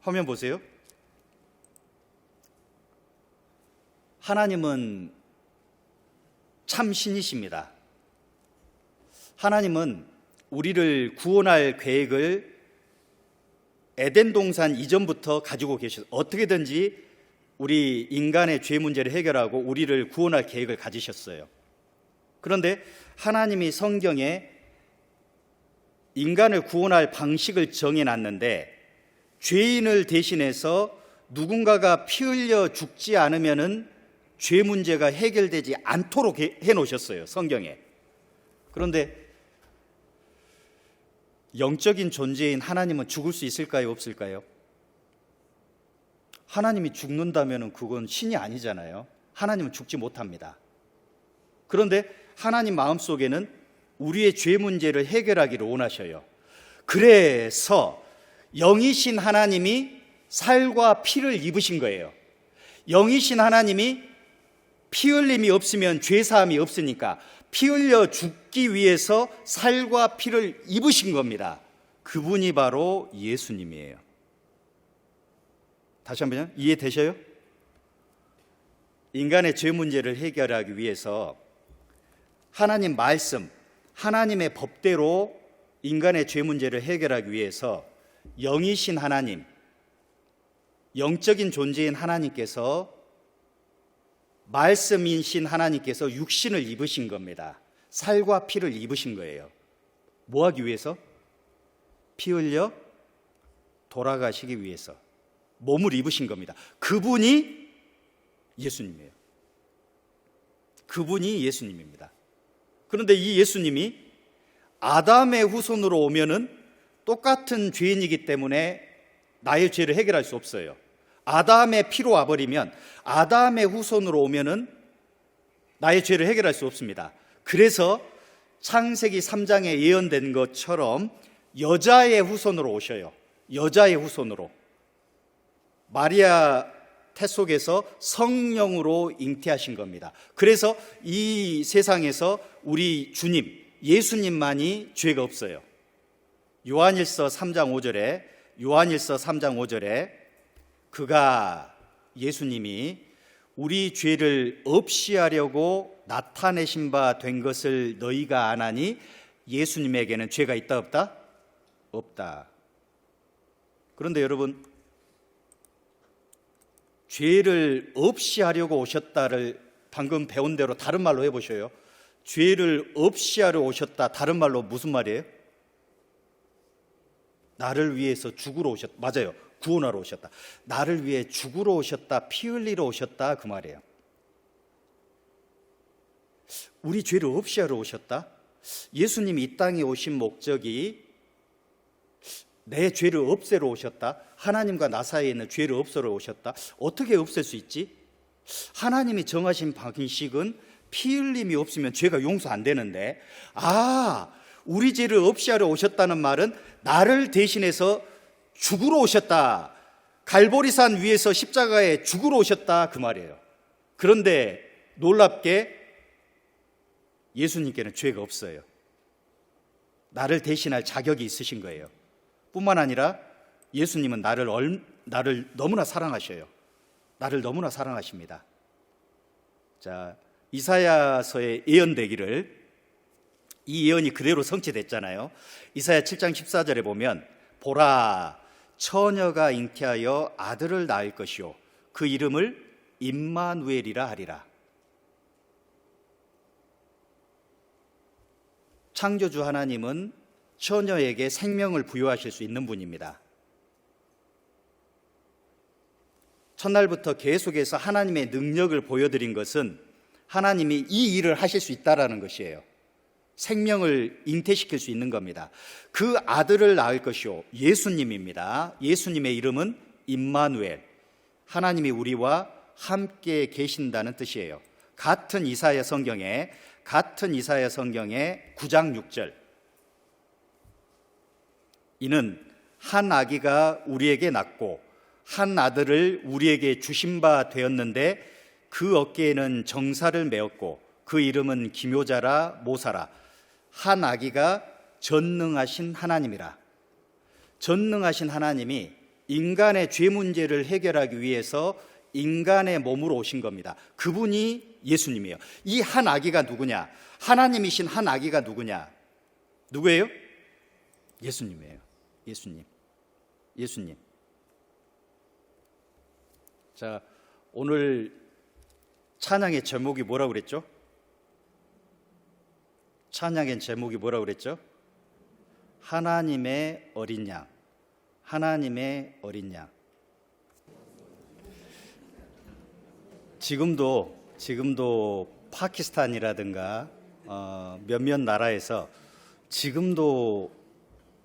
화면 보세요. 하나님은 참 신이십니다. 하나님은 우리를 구원할 계획을 에덴 동산 이전부터 가지고 계셔서 어떻게든지 우리 인간의 죄 문제를 해결하고 우리를 구원할 계획을 가지셨어요. 그런데 하나님이 성경에 인간을 구원할 방식을 정해놨는데 죄인을 대신해서 누군가가 피 흘려 죽지 않으면은 죄 문제가 해결되지 않도록 해놓으셨어요, 성경에. 그런데 영적인 존재인 하나님은 죽을 수 있을까요, 없을까요? 하나님이 죽는다면 그건 신이 아니잖아요. 하나님은 죽지 못합니다. 그런데 하나님 마음속에는 우리의 죄 문제를 해결하기를 원하셔요. 그래서 영이신 하나님이 살과 피를 입으신 거예요. 영이신 하나님이 피 흘림이 없으면 죄 사함이 없으니까 피 흘려 죽기 위해서 살과 피를 입으신 겁니다. 그분이 바로 예수님이에요. 다시 한번요. 이해되셔요? 인간의 죄 문제를 해결하기 위해서 하나님 말씀, 하나님의 법대로 인간의 죄 문제를 해결하기 위해서 영이신 하나님, 영적인 존재인 하나님께서, 말씀이신 하나님께서 육신을 입으신 겁니다. 살과 피를 입으신 거예요. 뭐 하기 위해서? 피 흘려 돌아가시기 위해서 몸을 입으신 겁니다. 그분이 예수님이에요. 그분이 예수님입니다. 그런데 이 예수님이 아담의 후손으로 오면은 똑같은 죄인이기 때문에 나의 죄를 해결할 수 없어요. 아담의 피로 와버리면, 아담의 후손으로 오면은 나의 죄를 해결할 수 없습니다. 그래서 창세기 3장에 예언된 것처럼 여자의 후손으로 오셔요. 여자의 후손으로. 마리아 태 속에서 성령으로 잉태하신 겁니다. 그래서 이 세상에서 우리 주님, 예수님만이 죄가 없어요. 요한일서 3장 5절에 그가, 예수님이 우리 죄를 없이 하려고 나타내신 바 된 것을 너희가 아나니 예수님에게는 죄가 있다 없다? 없다. 그런데 여러분, 죄를 없이 하려고 오셨다를 방금 배운 대로 다른 말로 해보셔요. 죄를 없이 하려 오셨다, 다른 말로 무슨 말이에요? 나를 위해서 죽으러 오셨다. 맞아요. 구원하러 오셨다. 나를 위해 죽으러 오셨다, 피 흘리러 오셨다, 그 말이에요. 우리 죄를 없이 하러 오셨다? 예수님이 이 땅에 오신 목적이 내 죄를 없애러 오셨다? 하나님과 나 사이에 있는 죄를 없애러 오셨다? 어떻게 없앨 수 있지? 하나님이 정하신 방식은 피 흘림이 없으면 죄가 용서 안 되는데, 우리 죄를 없이 하러 오셨다는 말은 나를 대신해서 죽으러 오셨다, 갈보리산 위에서 십자가에 죽으러 오셨다, 그 말이에요. 그런데 놀랍게 예수님께는 죄가 없어요. 나를 대신할 자격이 있으신 거예요. 뿐만 아니라 예수님은 나를 너무나 사랑하셔요. 나를 너무나 사랑하십니다. 자, 이사야서에 예언되기를, 이 예언이 그대로 성취됐잖아요. 이사야 7장 14절에 보면, 보라, 처녀가 잉태하여 아들을 낳을 것이요 그 이름을 임마누엘이라 하리라. 창조주 하나님은 처녀에게 생명을 부여하실 수 있는 분입니다. 첫날부터 계속해서 하나님의 능력을 보여드린 것은 하나님이 이 일을 하실 수 있다라는 것이에요. 생명을 잉태시킬 수 있는 겁니다. 그 아들을 낳을 것이요, 예수님입니다. 예수님의 이름은 임마누엘, 하나님이 우리와 함께 계신다는 뜻이에요. 같은 이사야 성경에 9장 6절, 이는 한 아기가 우리에게 낳고 한 아들을 우리에게 주신 바 되었는데 그 어깨에는 정사를 메었고 그 이름은 기묘자라 모사라. 한 아기가 전능하신 하나님이라. 전능하신 하나님이 인간의 죄 문제를 해결하기 위해서 인간의 몸으로 오신 겁니다. 그분이 예수님이에요. 이 한 아기가 누구냐? 하나님이신 한 아기가 누구냐? 누구예요? 예수님이에요. 예수님. 자, 오늘 찬양의 제목이 뭐라고 그랬죠? 찬양의 제목이 뭐라고 그랬죠? 하나님의 어린 양. 하나님의 어린 양. 지금도 지금도 파키스탄이라든가 몇몇 나라에서 지금도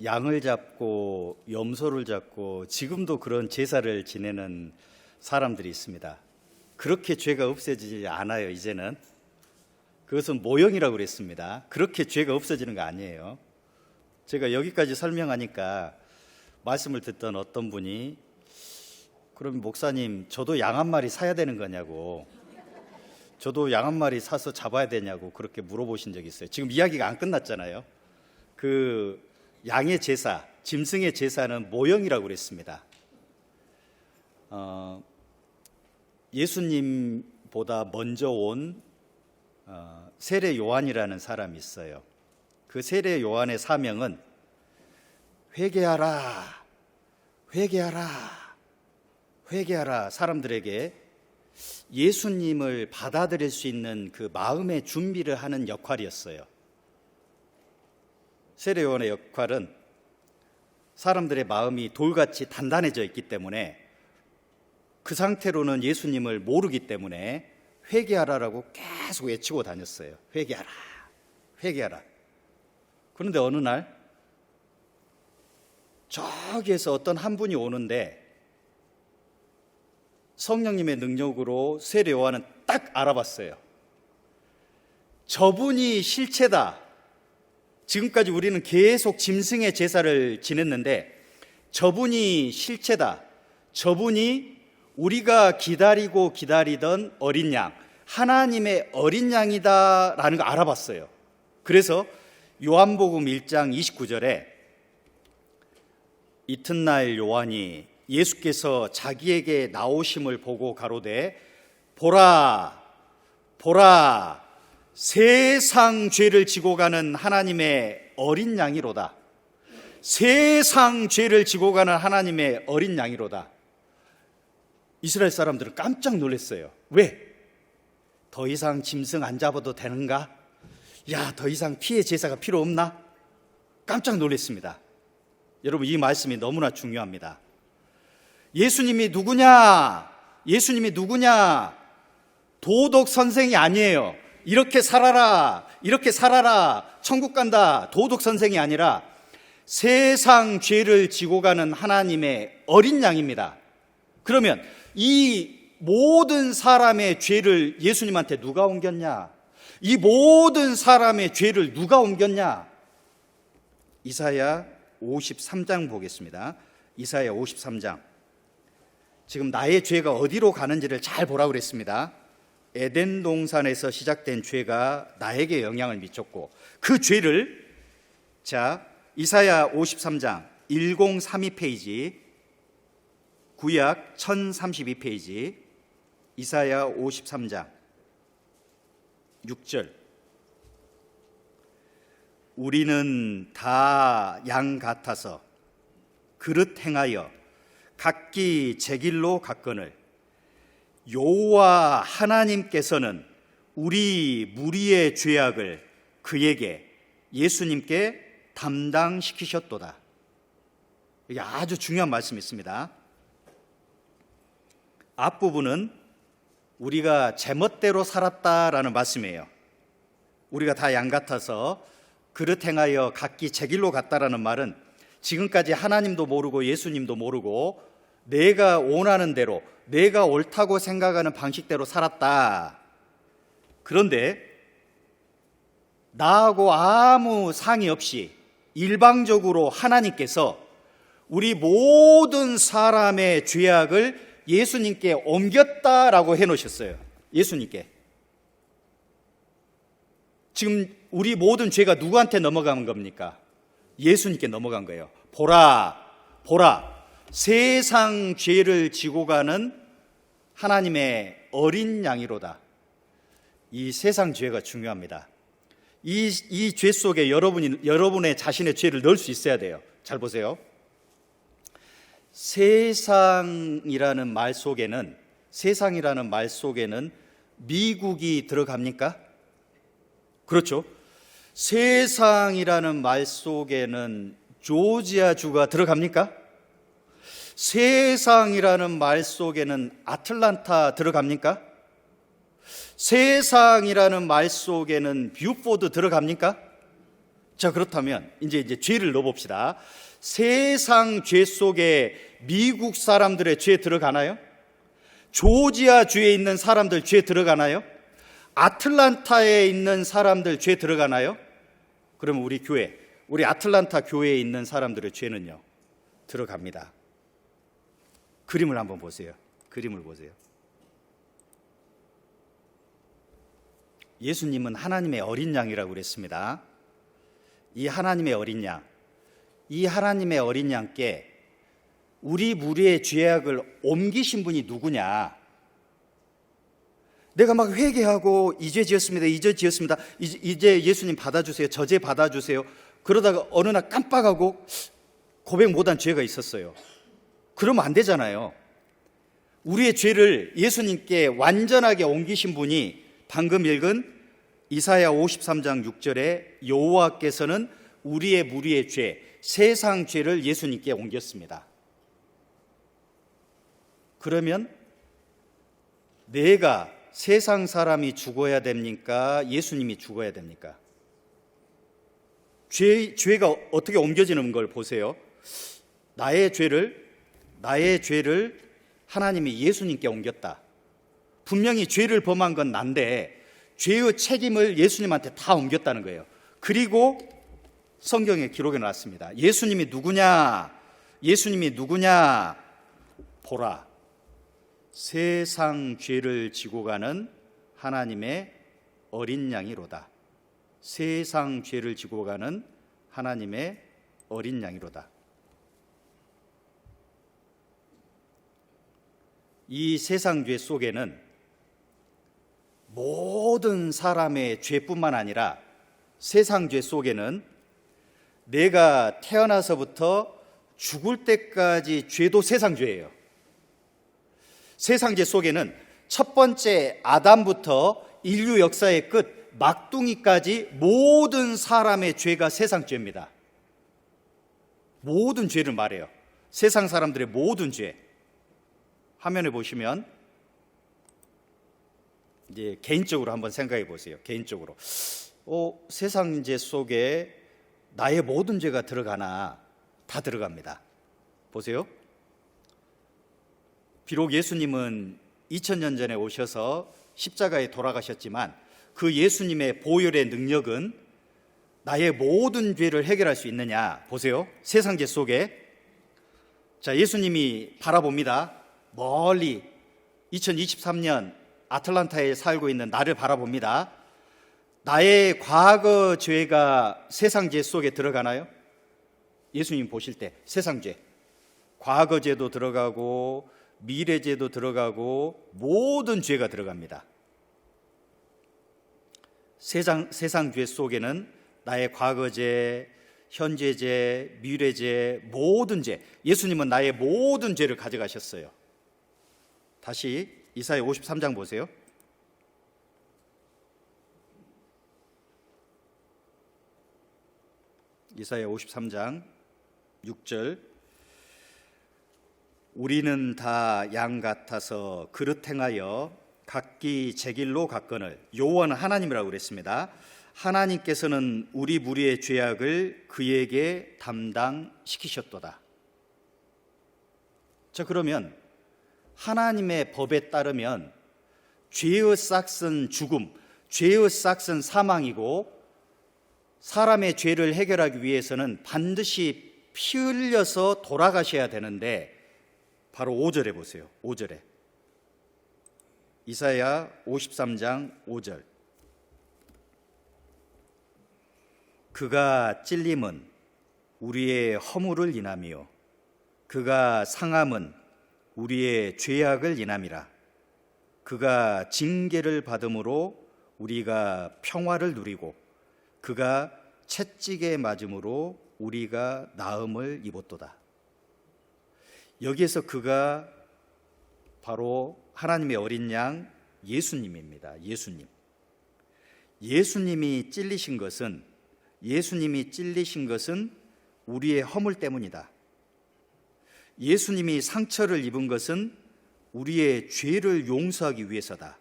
양을 잡고 염소를 잡고 지금도 그런 제사를 지내는 사람들이 있습니다. 그렇게 죄가 없어지지 않아요. 이제는 그것은 모형이라고 그랬습니다. 그렇게 죄가 없어지는 거 아니에요. 제가 여기까지 설명하니까 말씀을 듣던 어떤 분이 그럼 목사님 저도 양 한 마리 사야 되는 거냐고, 저도 양 한 마리 사서 잡아야 되냐고 그렇게 물어보신 적이 있어요. 지금 이야기가 안 끝났잖아요. 그 양의 제사, 짐승의 제사는 모형이라고 그랬습니다. 예수님보다 먼저 온 세례 요한이라는 사람이 있어요. 그 세례 요한의 사명은 회개하라, 회개하라, 회개하라, 사람들에게 예수님을 받아들일 수 있는 그 마음의 준비를 하는 역할이었어요. 세례 요한의 역할은 사람들의 마음이 돌같이 단단해져 있기 때문에 그 상태로는 예수님을 모르기 때문에 회개하라라고 계속 외치고 다녔어요. 회개하라, 회개하라. 그런데 어느 날 저기에서 어떤 한 분이 오는데 성령님의 능력으로 세례 요한은 딱 알아봤어요. 저분이 실체다. 지금까지 우리는 계속 짐승의 제사를 지냈는데 저분이 실체다. 저분이 우리가 기다리고 기다리던 어린 양, 하나님의 어린 양이다라는 거 알아봤어요. 그래서 요한복음 1장 29절에 이튿날 요한이 예수께서 자기에게 나오심을 보고 가로되 보라, 보라, 세상 죄를 지고 가는 하나님의 어린 양이로다. 세상 죄를 지고 가는 하나님의 어린 양이로다. 이스라엘 사람들은 깜짝 놀랐어요. 왜? 더 이상 짐승 안 잡아도 되는가? 야, 더 이상 피의 제사가 필요 없나? 깜짝 놀랐습니다. 여러분, 이 말씀이 너무나 중요합니다. 예수님이 누구냐? 예수님이 누구냐? 도덕 선생이 아니에요. 이렇게 살아라, 이렇게 살아라, 천국 간다, 도덕 선생이 아니라 세상 죄를 지고 가는 하나님의 어린 양입니다. 그러면 이 모든 사람의 죄를 예수님한테 누가 옮겼냐? 이 모든 사람의 죄를 누가 옮겼냐? 이사야 53장 보겠습니다. 이사야 53장. 지금 나의 죄가 어디로 가는지를 잘 보라고 그랬습니다. 에덴 동산에서 시작된 죄가 나에게 영향을 미쳤고 그 죄를, 자, 이사야 53장 1032페이지, 구약 1032페이지, 이사야 53장 6절. 우리는 다 양 같아서 그릇 행하여 각기 제 길로 갔거늘 여호와 하나님께서는 우리 무리의 죄악을 그에게, 예수님께 담당시키셨도다. 이게 아주 중요한 말씀이 있습니다. 앞부분은 우리가 제멋대로 살았다라는 말씀이에요. 우리가 다 양 같아서 그릇 행하여 각기 제 길로 갔다라는 말은 지금까지 하나님도 모르고 예수님도 모르고 내가 원하는 대로, 내가 옳다고 생각하는 방식대로 살았다. 그런데 나하고 아무 상의 없이 일방적으로 하나님께서 우리 모든 사람의 죄악을 예수님께 옮겼다라고 해놓으셨어요. 예수님께. 지금 우리 모든 죄가 누구한테 넘어간 겁니까? 예수님께 넘어간 거예요. 보라, 보라, 세상 죄를 지고 가는 하나님의 어린 양이로다. 이 세상 죄가 중요합니다. 이 죄 속에 여러분의 자신의 죄를 넣을 수 있어야 돼요. 잘 보세요. 세상이라는 말 속에는 미국이 들어갑니까? 그렇죠. 세상이라는 말 속에는 조지아주가 들어갑니까? 세상이라는 말 속에는 아틀란타 들어갑니까? 세상이라는 말 속에는 뷰포드 들어갑니까? 자, 그렇다면 이제 죄를 넣어봅시다. 세상 죄 속에 미국 사람들의 죄 들어가나요? 조지아 주에 있는 사람들 죄 들어가나요? 아틀란타에 있는 사람들 죄 들어가나요? 그러면 우리 교회, 우리 아틀란타 교회에 있는 사람들의 죄는요, 들어갑니다. 그림을 한번 보세요. 그림을 보세요. 예수님은 하나님의 어린 양이라고 그랬습니다. 이 하나님의 어린 양, 이 하나님의 어린 양께 우리 무리의 죄악을 옮기신 분이 누구냐? 내가 막 회개하고 이 죄 지었습니다, 이 죄 지었습니다, 이제 예수님 받아주세요, 저 죄 받아주세요. 그러다가 어느 날 깜빡하고 고백 못한 죄가 있었어요. 그러면 안 되잖아요. 우리의 죄를 예수님께 완전하게 옮기신 분이 방금 읽은 이사야 53장 6절에 여호와께서는 우리의 무리의 죄, 세상 죄를 예수님께 옮겼습니다. 그러면 내가 세상 사람이 죽어야 됩니까? 예수님이 죽어야 됩니까? 죄가 어떻게 옮겨지는 걸 보세요. 나의 죄를 하나님이 예수님께 옮겼다. 분명히 죄를 범한 건 난데 죄의 책임을 예수님한테 다 옮겼다는 거예요. 그리고 성경에 기록해 놨습니다. 예수님이 누구냐? 보라, 세상 죄를 지고 가는 하나님의 어린 양이로다. 세상 죄를 지고 가는 하나님의 어린 양이로다. 이 세상 죄 속에는 모든 사람의 죄뿐만 아니라 세상 죄 속에는 내가 태어나서부터 죽을 때까지 죄도 세상 죄예요. 세상 죄 속에는 첫 번째 아담부터 인류 역사의 끝 막둥이까지 모든 사람의 죄가 세상 죄입니다. 모든 죄를 말해요. 세상 사람들의 모든 죄. 화면에 보시면 이제 개인적으로 한번 생각해 보세요. 개인적으로 세상 죄 속에 나의 모든 죄가 들어가나? 다 들어갑니다. 보세요. 비록 예수님은 2000년 전에 오셔서 십자가에 돌아가셨지만 그 예수님의 보혈의 능력은 나의 모든 죄를 해결할 수 있느냐? 보세요. 세상 죄 속에 자, 예수님이 바라봅니다. 멀리 2023년 아틀란타에 살고 있는 나를 바라봅니다. 나의 과거 죄가 세상 죄 속에 들어가나요? 예수님 보실 때 세상 죄, 과거 죄도 들어가고 미래 죄도 들어가고 모든 죄가 들어갑니다. 세상 죄 속에는 나의 과거 죄, 현재 죄, 미래 죄, 모든 죄, 예수님은 나의 모든 죄를 가져가셨어요. 다시 이사야 53장 보세요. 이사야 53장 6절 우리는 다 양 같아서 그릇 행하여 각기 제 길로 갔거늘. 여호와는 하나님이라고 그랬습니다. 하나님께서는 우리 무리의 죄악을 그에게 담당시키셨도다. 자, 그러면 하나님의 법에 따르면 죄의 싹은 죽음, 죄의 싹은 사망이고 사람의 죄를 해결하기 위해서는 반드시 피 흘려서 돌아가셔야 되는데 바로 5절에 보세요. 5절에 이사야 53장 5절 그가 찔림은 우리의 허물을 인하며 그가 상함은 우리의 죄악을 인함이라. 그가 징계를 받음으로 우리가 평화를 누리고 그가 채찍에 맞음으로 우리가 나음을 입었도다. 여기에서 그가 바로 하나님의 어린 양 예수님입니다. 예수님이 찔리신 것은 우리의 허물 때문이다. 예수님이 상처를 입은 것은 우리의 죄를 용서하기 위해서다.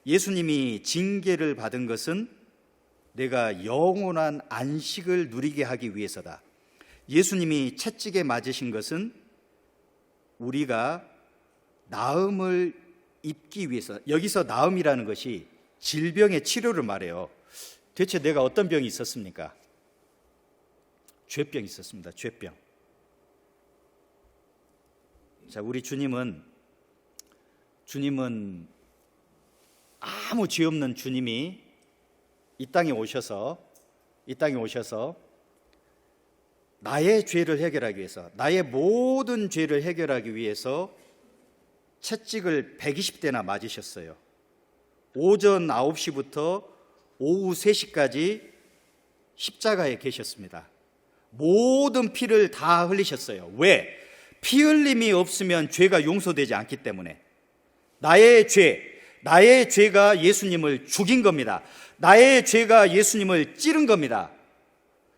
예수님이 징계를 받은 것은 내가 영원한 안식을 누리게 하기 위해서다. 예수님이 채찍에 맞으신 것은 우리가 나음을 입기 위해서. 여기서 나음이라는 것이 질병의 치료를 말해요. 대체 내가 어떤 병이 있었습니까? 죄병이 있었습니다. 죄병. 자, 우리 주님은 아무 죄 없는 주님이 이 땅에 오셔서 나의 죄를 해결하기 위해서, 나의 모든 죄를 해결하기 위해서 채찍을 120대나 맞으셨어요. 오전 9시부터 오후 3시까지 십자가에 계셨습니다. 모든 피를 다 흘리셨어요. 왜? 피 흘림이 없으면 죄가 용서되지 않기 때문에. 나의 죄가 예수님을 죽인 겁니다. 나의 죄가 예수님을 찌른 겁니다.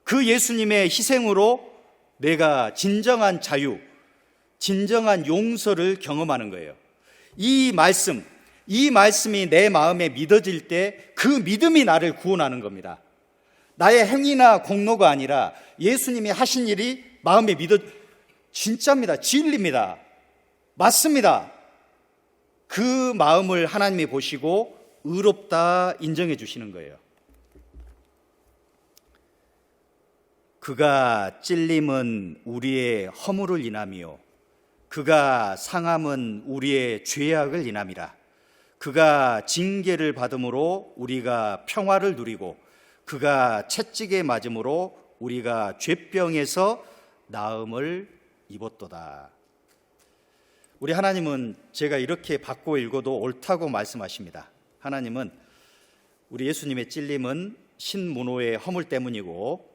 그 예수님의 희생으로 내가 진정한 자유, 진정한 용서를 경험하는 거예요. 이 말씀이 내 마음에 믿어질 때 그 믿음이 나를 구원하는 겁니다. 나의 행위나 공로가 아니라 예수님이 하신 일이 마음에 진짜입니다. 진리입니다. 맞습니다. 그 마음을 하나님이 보시고 의롭다 인정해 주시는 거예요. 그가 찔림은 우리의 허물을 인함이요 그가 상함은 우리의 죄악을 인함이라. 그가 징계를 받음으로 우리가 평화를 누리고 그가 채찍에 맞음으로 우리가 죄병에서 나음을 입었도다. 우리 하나님은 제가 이렇게 바꿔 읽어도 옳다고 말씀하십니다. 하나님은 우리 예수님의 찔림은 신문호의 허물 때문이고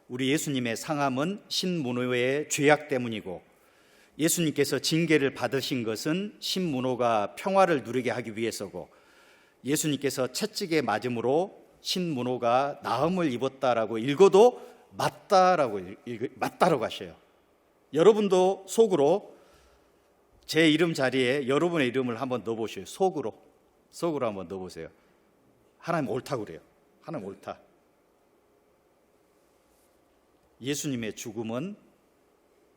우리 예수님의 상함은 신문호의 죄악 때문이고 예수님께서 징계를 받으신 것은 신문호가 평화를 누리게 하기 위해서고 예수님께서 채찍에 맞음으로 신문호가 나음을 입었다라고 읽어도 맞다라고 하셔요. 여러분도 속으로 제 이름 자리에 여러분의 이름을 한번 넣어보세요. 속으로 한번 넣어보세요. 하나님 옳다고 그래요. 하나님 옳다. 예수님의 죽음은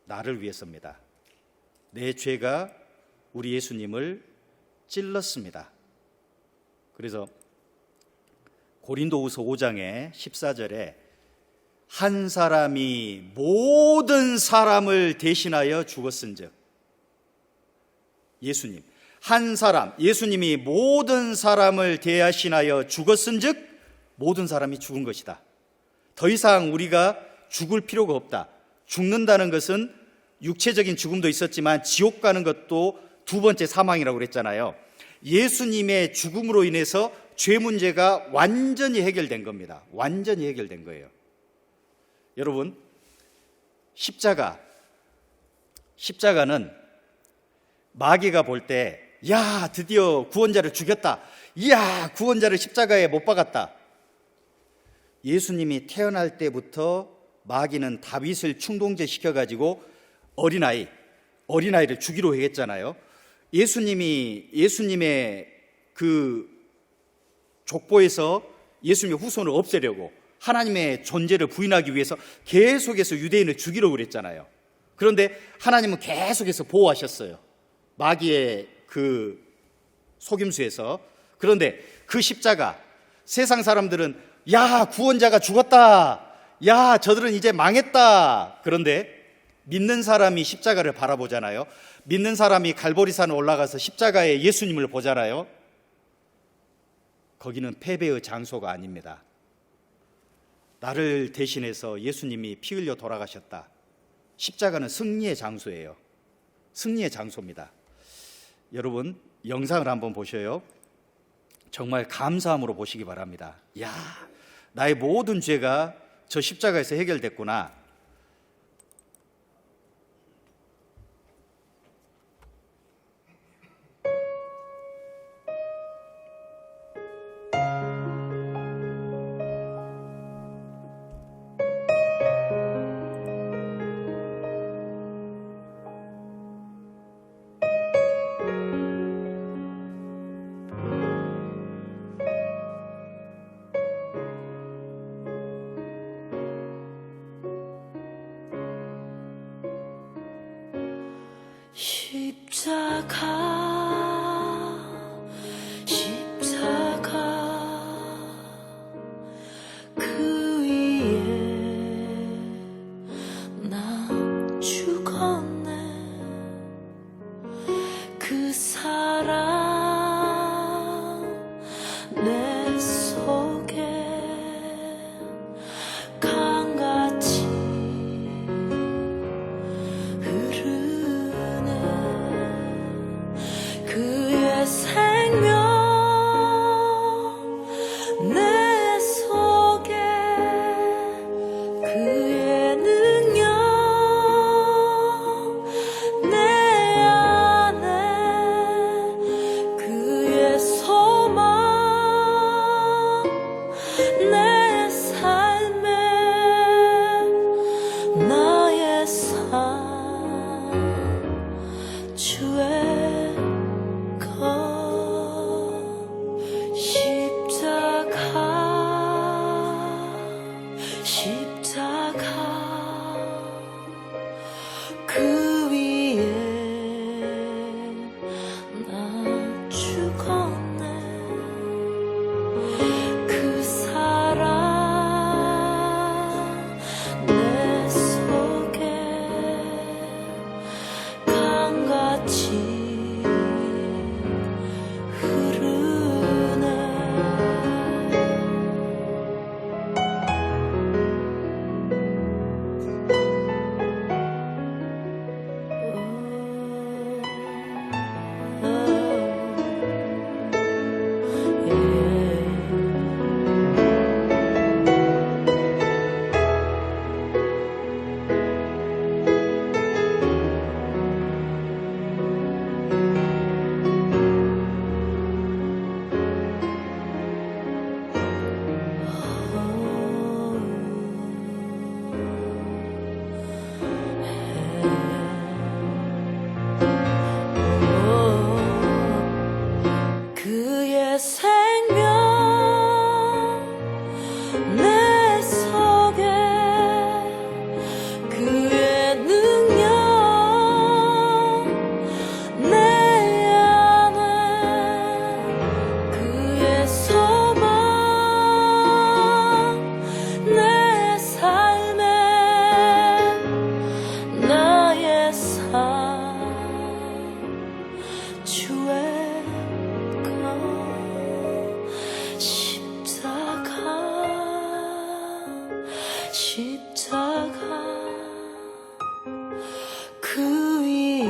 나를 위해서입니다. 내 죄가 우리 예수님을 찔렀습니다. 그래서 고린도후서 5장의 14절에 한 사람이 모든 사람을 대신하여 죽었은즉, 예수님이 모든 사람을 대신하여 죽었은즉 모든 사람이 죽은 것이다. 더 이상 우리가 죽을 필요가 없다. 죽는다는 것은 육체적인 죽음도 있었지만 지옥 가는 것도 두 번째 사망이라고 그랬잖아요. 예수님의 죽음으로 인해서 죄 문제가 완전히 해결된 겁니다. 완전히 해결된 거예요. 여러분, 십자가는 마귀가 볼 때, 야, 드디어 구원자를 죽였다. 이야, 구원자를 십자가에 못 박았다. 예수님이 태어날 때부터 마귀는 다윗을 충동제 시켜가지고 어린아이를 죽이려 했잖아요. 예수님의 그 족보에서 예수님의 후손을 없애려고 하나님의 존재를 부인하기 위해서 계속해서 유대인을 죽이려고 그랬잖아요. 그런데 하나님은 계속해서 보호하셨어요. 마귀의 그 속임수에서. 그런데 그 십자가, 세상 사람들은 야, 구원자가 죽었다. 야, 저들은 이제 망했다. 그런데 믿는 사람이 십자가를 바라보잖아요. 믿는 사람이 갈보리산에 올라가서 십자가에 예수님을 보잖아요. 거기는 패배의 장소가 아닙니다. 나를 대신해서 예수님이 피 흘려 돌아가셨다. 십자가는 승리의 장소예요. 승리의 장소입니다. 여러분, 영상을 한번 보셔요. 정말 감사함으로 보시기 바랍니다. 야, 나의 모든 죄가 저 십자가에서 해결됐구나. 그 위에 나 죽었네. 그 사랑 내 속에 강같이 흐르네. 그의 생명 내 속에, 그의 능력 내 안에, 그의 소망 내 삶에, 나의 삶 주의 것. 십자가 그 위에 나 죽었네. 그 사랑 내 속에 강같이 흐르네. 그의 생명 내 속에, 그의 능력 내 안에, 그의 소망 내 삶에, 나의 삶 주의 십자가 그 위에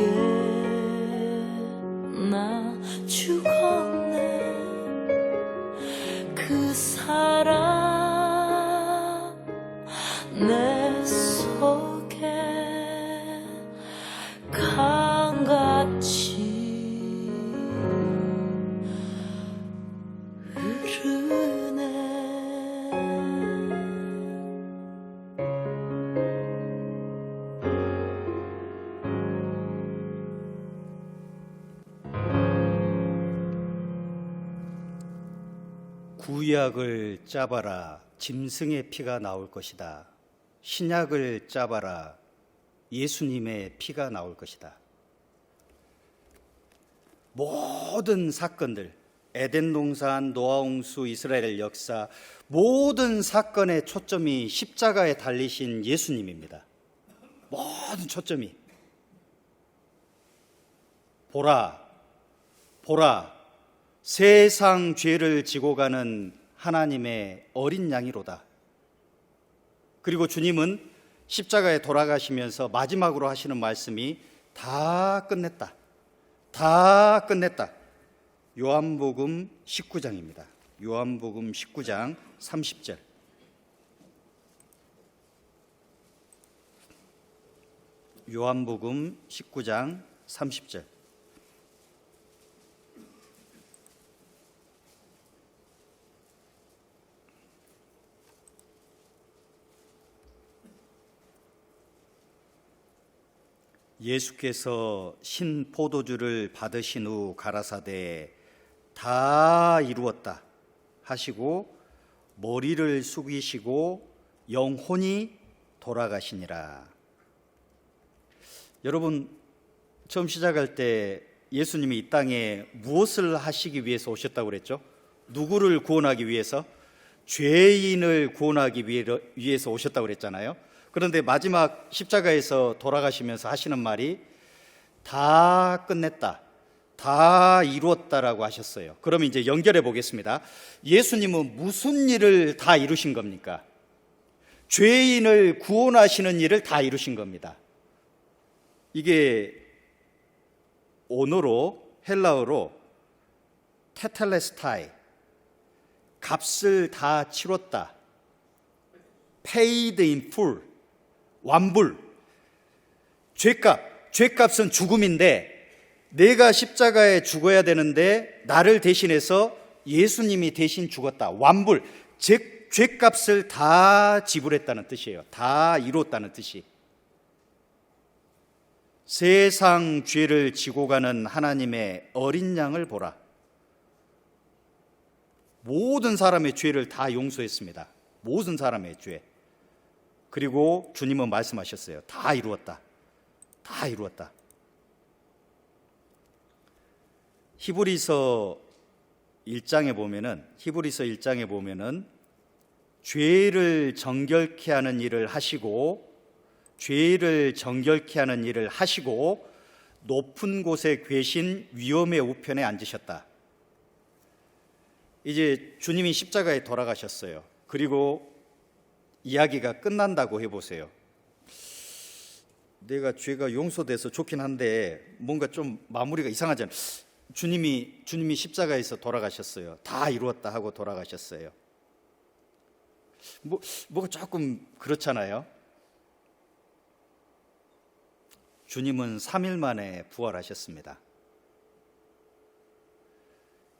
나 죽었네. 그 사랑 내 속에 강같이 흐르네. 구약을 짜봐라 짐승의 피가 나올 것이다. 신약을 짜봐라 예수님의 피가 나올 것이다. 모든 사건들, 에덴 동산, 노아 홍수, 이스라엘 역사, 모든 사건의 초점이 십자가에 달리신 예수님입니다. 모든 초점이 보라, 보라, 세상 죄를 지고 가는 하나님의 어린 양이로다. 그리고 주님은 십자가에 돌아가시면서 마지막으로 하시는 말씀이 다 끝냈다. 다 끝냈다. 요한복음 19장입니다. 요한복음 19장 30절. 요한복음 19장 30절. 예수께서 신 포도주를 받으신 후 가라사대 다 이루었다 하시고 머리를 숙이시고 영혼이 돌아가시니라. 여러분, 처음 시작할 때 예수님이 이 땅에 무엇을 하시기 위해서 오셨다고 그랬죠? 누구를 구원하기 위해서? 죄인을 구원하기 위해서 오셨다고 그랬잖아요. 그런데 마지막 십자가에서 돌아가시면서 하시는 말이 다 끝냈다, 다 이루었다라고 하셨어요. 그럼 이제 연결해 보겠습니다. 예수님은 무슨 일을 다 이루신 겁니까? 죄인을 구원하시는 일을 다 이루신 겁니다. 이게 언어로, 헬라어로 테텔레스타이, 값을 다 치렀다, paid in full, 완불. 죄값은 죽음인데 내가 십자가에 죽어야 되는데 나를 대신해서 예수님이 대신 죽었다, 완불. 죄값을 다 지불했다는 뜻이에요. 다 이루었다는 뜻이. 세상 죄를 지고 가는 하나님의 어린 양을 보라. 모든 사람의 죄를 다 용서했습니다. 모든 사람의 죄. 그리고 주님은 말씀하셨어요. 다 이루었다. 다 이루었다. 히브리서 1장에 보면은 죄를 정결케 하는 일을 하시고 높은 곳에 계신 위엄의 우편에 앉으셨다. 이제 주님이 십자가에 돌아가셨어요. 그리고 이야기가 끝난다고 해보세요. 내가 죄가 용서돼서 좋긴 한데 뭔가 좀 마무리가 이상하잖아요. 주님이 십자가에서 돌아가셨어요. 다 이루었다 하고 돌아가셨어요. 뭐가 조금 그렇잖아요. 주님은 3일 만에 부활하셨습니다.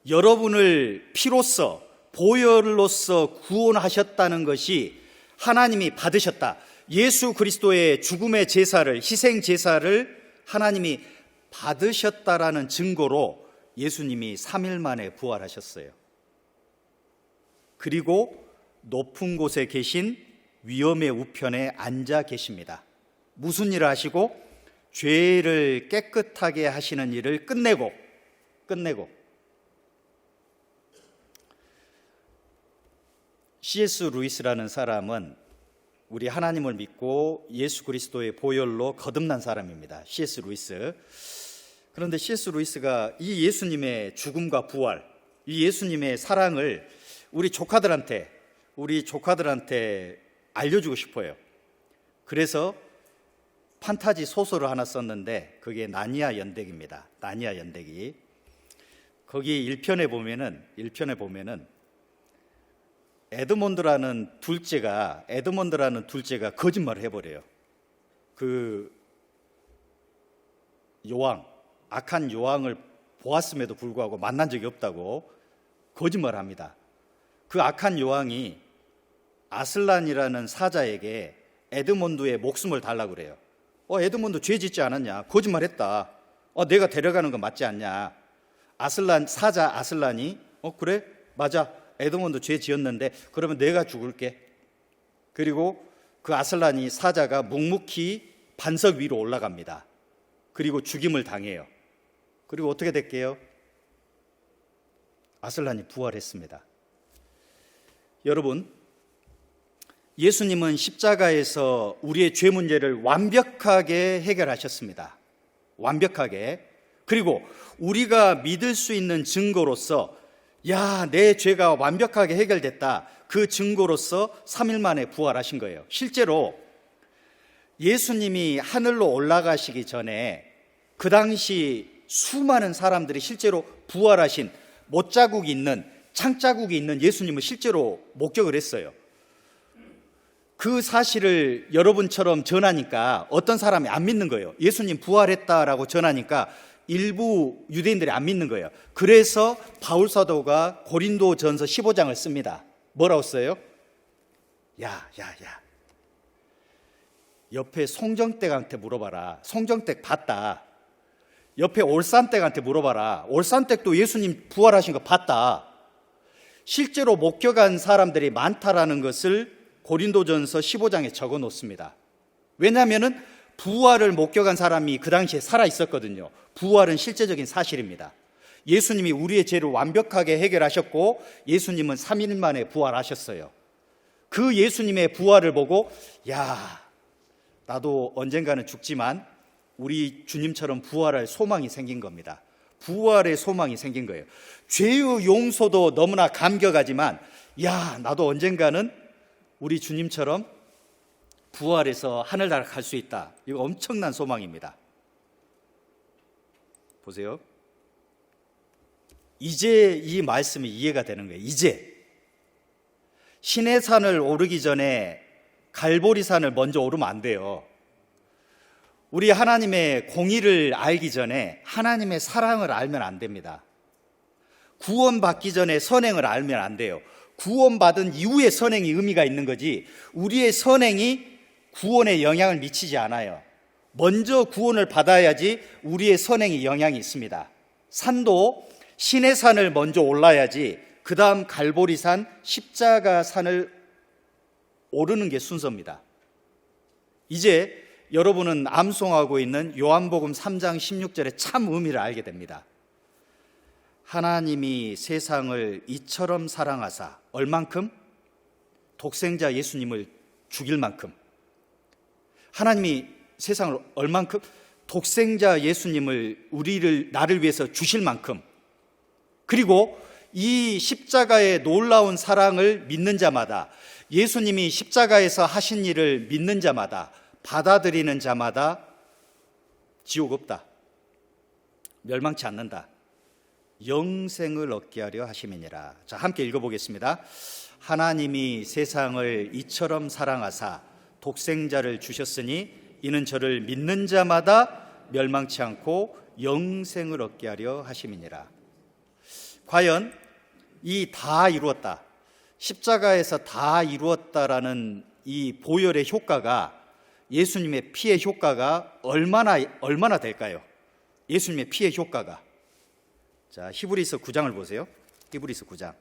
여러분을 피로써, 보혈로서 구원하셨다는 것이 하나님이 받으셨다. 예수 그리스도의 죽음의 제사를, 희생 제사를 하나님이 받으셨다라는 증거로 예수님이 3일 만에 부활하셨어요. 그리고 높은 곳에 계신 위엄의 우편에 앉아 계십니다. 무슨 일을 하시고? 죄를 깨끗하게 하시는 일을 끝내고 C.S. 루이스라는 사람은 우리 하나님을 믿고 예수 그리스도의 보혈로 거듭난 사람입니다. C.S. 루이스. 그런데 C.S. 루이스가 이 예수님의 죽음과 부활, 이 예수님의 사랑을 우리 조카들한테 알려주고 싶어요. 그래서 판타지 소설을 하나 썼는데 그게 나니아 연대기입니다. 나니아 연대기. 거기 1편에 보면은 에드몬드라는 둘째가 거짓말을 해버려요. 그 악한 요왕을 보았음에도 불구하고 만난 적이 없다고 거짓말을 합니다. 그 악한 요왕이 아슬란이라는 사자에게 에드몬드의 목숨을 달라고 그래요. 에드몬드 죄 짓지 않았냐? 거짓말했다. 내가 데려가는 거 맞지 않냐? 사자 아슬란이 그래? 맞아. 에드몬드 죄 지었는데 그러면 내가 죽을게. 그리고 그 아슬란이, 사자가 묵묵히 반석 위로 올라갑니다. 그리고 죽임을 당해요. 그리고 어떻게 됐게요? 아슬란이 부활했습니다. 여러분, 예수님은 십자가에서 우리의 죄 문제를 완벽하게 해결하셨습니다. 완벽하게. 그리고 우리가 믿을 수 있는 증거로서 내 죄가 완벽하게 해결됐다. 그 증거로서 3일 만에 부활하신 거예요. 실제로 예수님이 하늘로 올라가시기 전에 그 당시 수많은 사람들이 실제로 부활하신 못자국이 있는, 창자국이 있는 예수님을 실제로 목격을 했어요. 그 사실을 여러분처럼 전하니까 어떤 사람이 안 믿는 거예요. 예수님 부활했다라고 전하니까 일부 유대인들이 안 믿는 거예요. 그래서 바울 사도가 고린도전서 15장을 씁니다. 뭐라고 써요? 야. 옆에 송정댁한테 물어봐라. 송정댁 봤다. 옆에 올산댁한테 물어봐라. 올산댁도 예수님 부활하신 거 봤다. 실제로 목격한 사람들이 많다라는 것을 고린도전서 15장에 적어 놓습니다. 왜냐하면 부활을 목격한 사람이 그 당시에 살아 있었거든요. 부활은 실제적인 사실입니다. 예수님이 우리의 죄를 완벽하게 해결하셨고 예수님은 3일 만에 부활하셨어요. 그 예수님의 부활을 보고 야, 나도 언젠가는 죽지만 우리 주님처럼 부활할 소망이 생긴 겁니다. 부활의 소망이 생긴 거예요. 죄의 용서도 너무나 감격하지만 야, 나도 언젠가는 우리 주님처럼 부활해서 하늘나라 갈 수 있다. 이거 엄청난 소망입니다. 보세요. 이제 이 말씀이 이해가 되는 거예요. 이제 신의 산을 오르기 전에 갈보리 산을 먼저 오르면 안 돼요. 우리 하나님의 공의를 알기 전에 하나님의 사랑을 알면 안 됩니다. 구원받기 전에 선행을 알면 안 돼요. 구원받은 이후에 선행이 의미가 있는 거지 우리의 선행이 구원에 영향을 미치지 않아요. 먼저 구원을 받아야지 우리의 선행에 영향이 있습니다. 산도 신의 산을 먼저 올라야지 그 다음 갈보리산 십자가 산을 오르는 게 순서입니다. 이제 여러분은 암송하고 있는 요한복음 3장 16절의 참 의미를 알게 됩니다. 하나님이 세상을 이처럼 사랑하사 얼만큼? 독생자 예수님을 죽일 만큼. 하나님이 세상을 얼만큼? 독생자 예수님을 나를 위해서 주실 만큼. 그리고 이 십자가의 놀라운 사랑을 믿는 자마다 예수님이 십자가에서 하신 일을 믿는 자마다 받아들이는 자마다 지옥 없다. 멸망치 않는다. 영생을 얻게 하려 하심이니라. 자, 함께 읽어보겠습니다. 하나님이 세상을 이처럼 사랑하사 독생자를 주셨으니 이는 저를 믿는 자마다 멸망치 않고 영생을 얻게 하려 하심이니라. 과연 이 다 이루었다, 십자가에서 다 이루었다라는 이 보혈의 효과가, 예수님의 피의 효과가 얼마나 될까요? 예수님의 피의 효과가. 자, 히브리서 9장을 보세요. 히브리서 9장.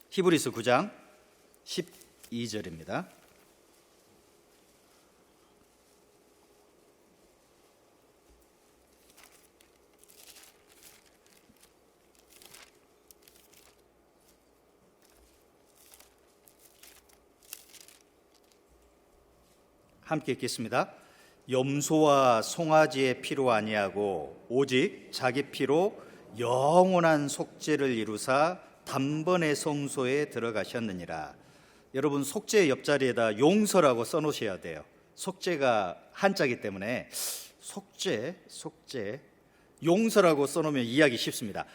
히브리서 9장 12절입니다. 함께 읽겠습니다. 염소와 송아지의 피로 아니하고 오직 자기 피로 영원한 속죄를 이루사 단번에 성소에 들어가셨느니라. 여러분, 속죄의 옆자리에다 용서라고 써놓으셔야 돼요. 속죄가 한자이기 때문에 속죄, 용서라고 써놓으면 이해하기 쉽습니다.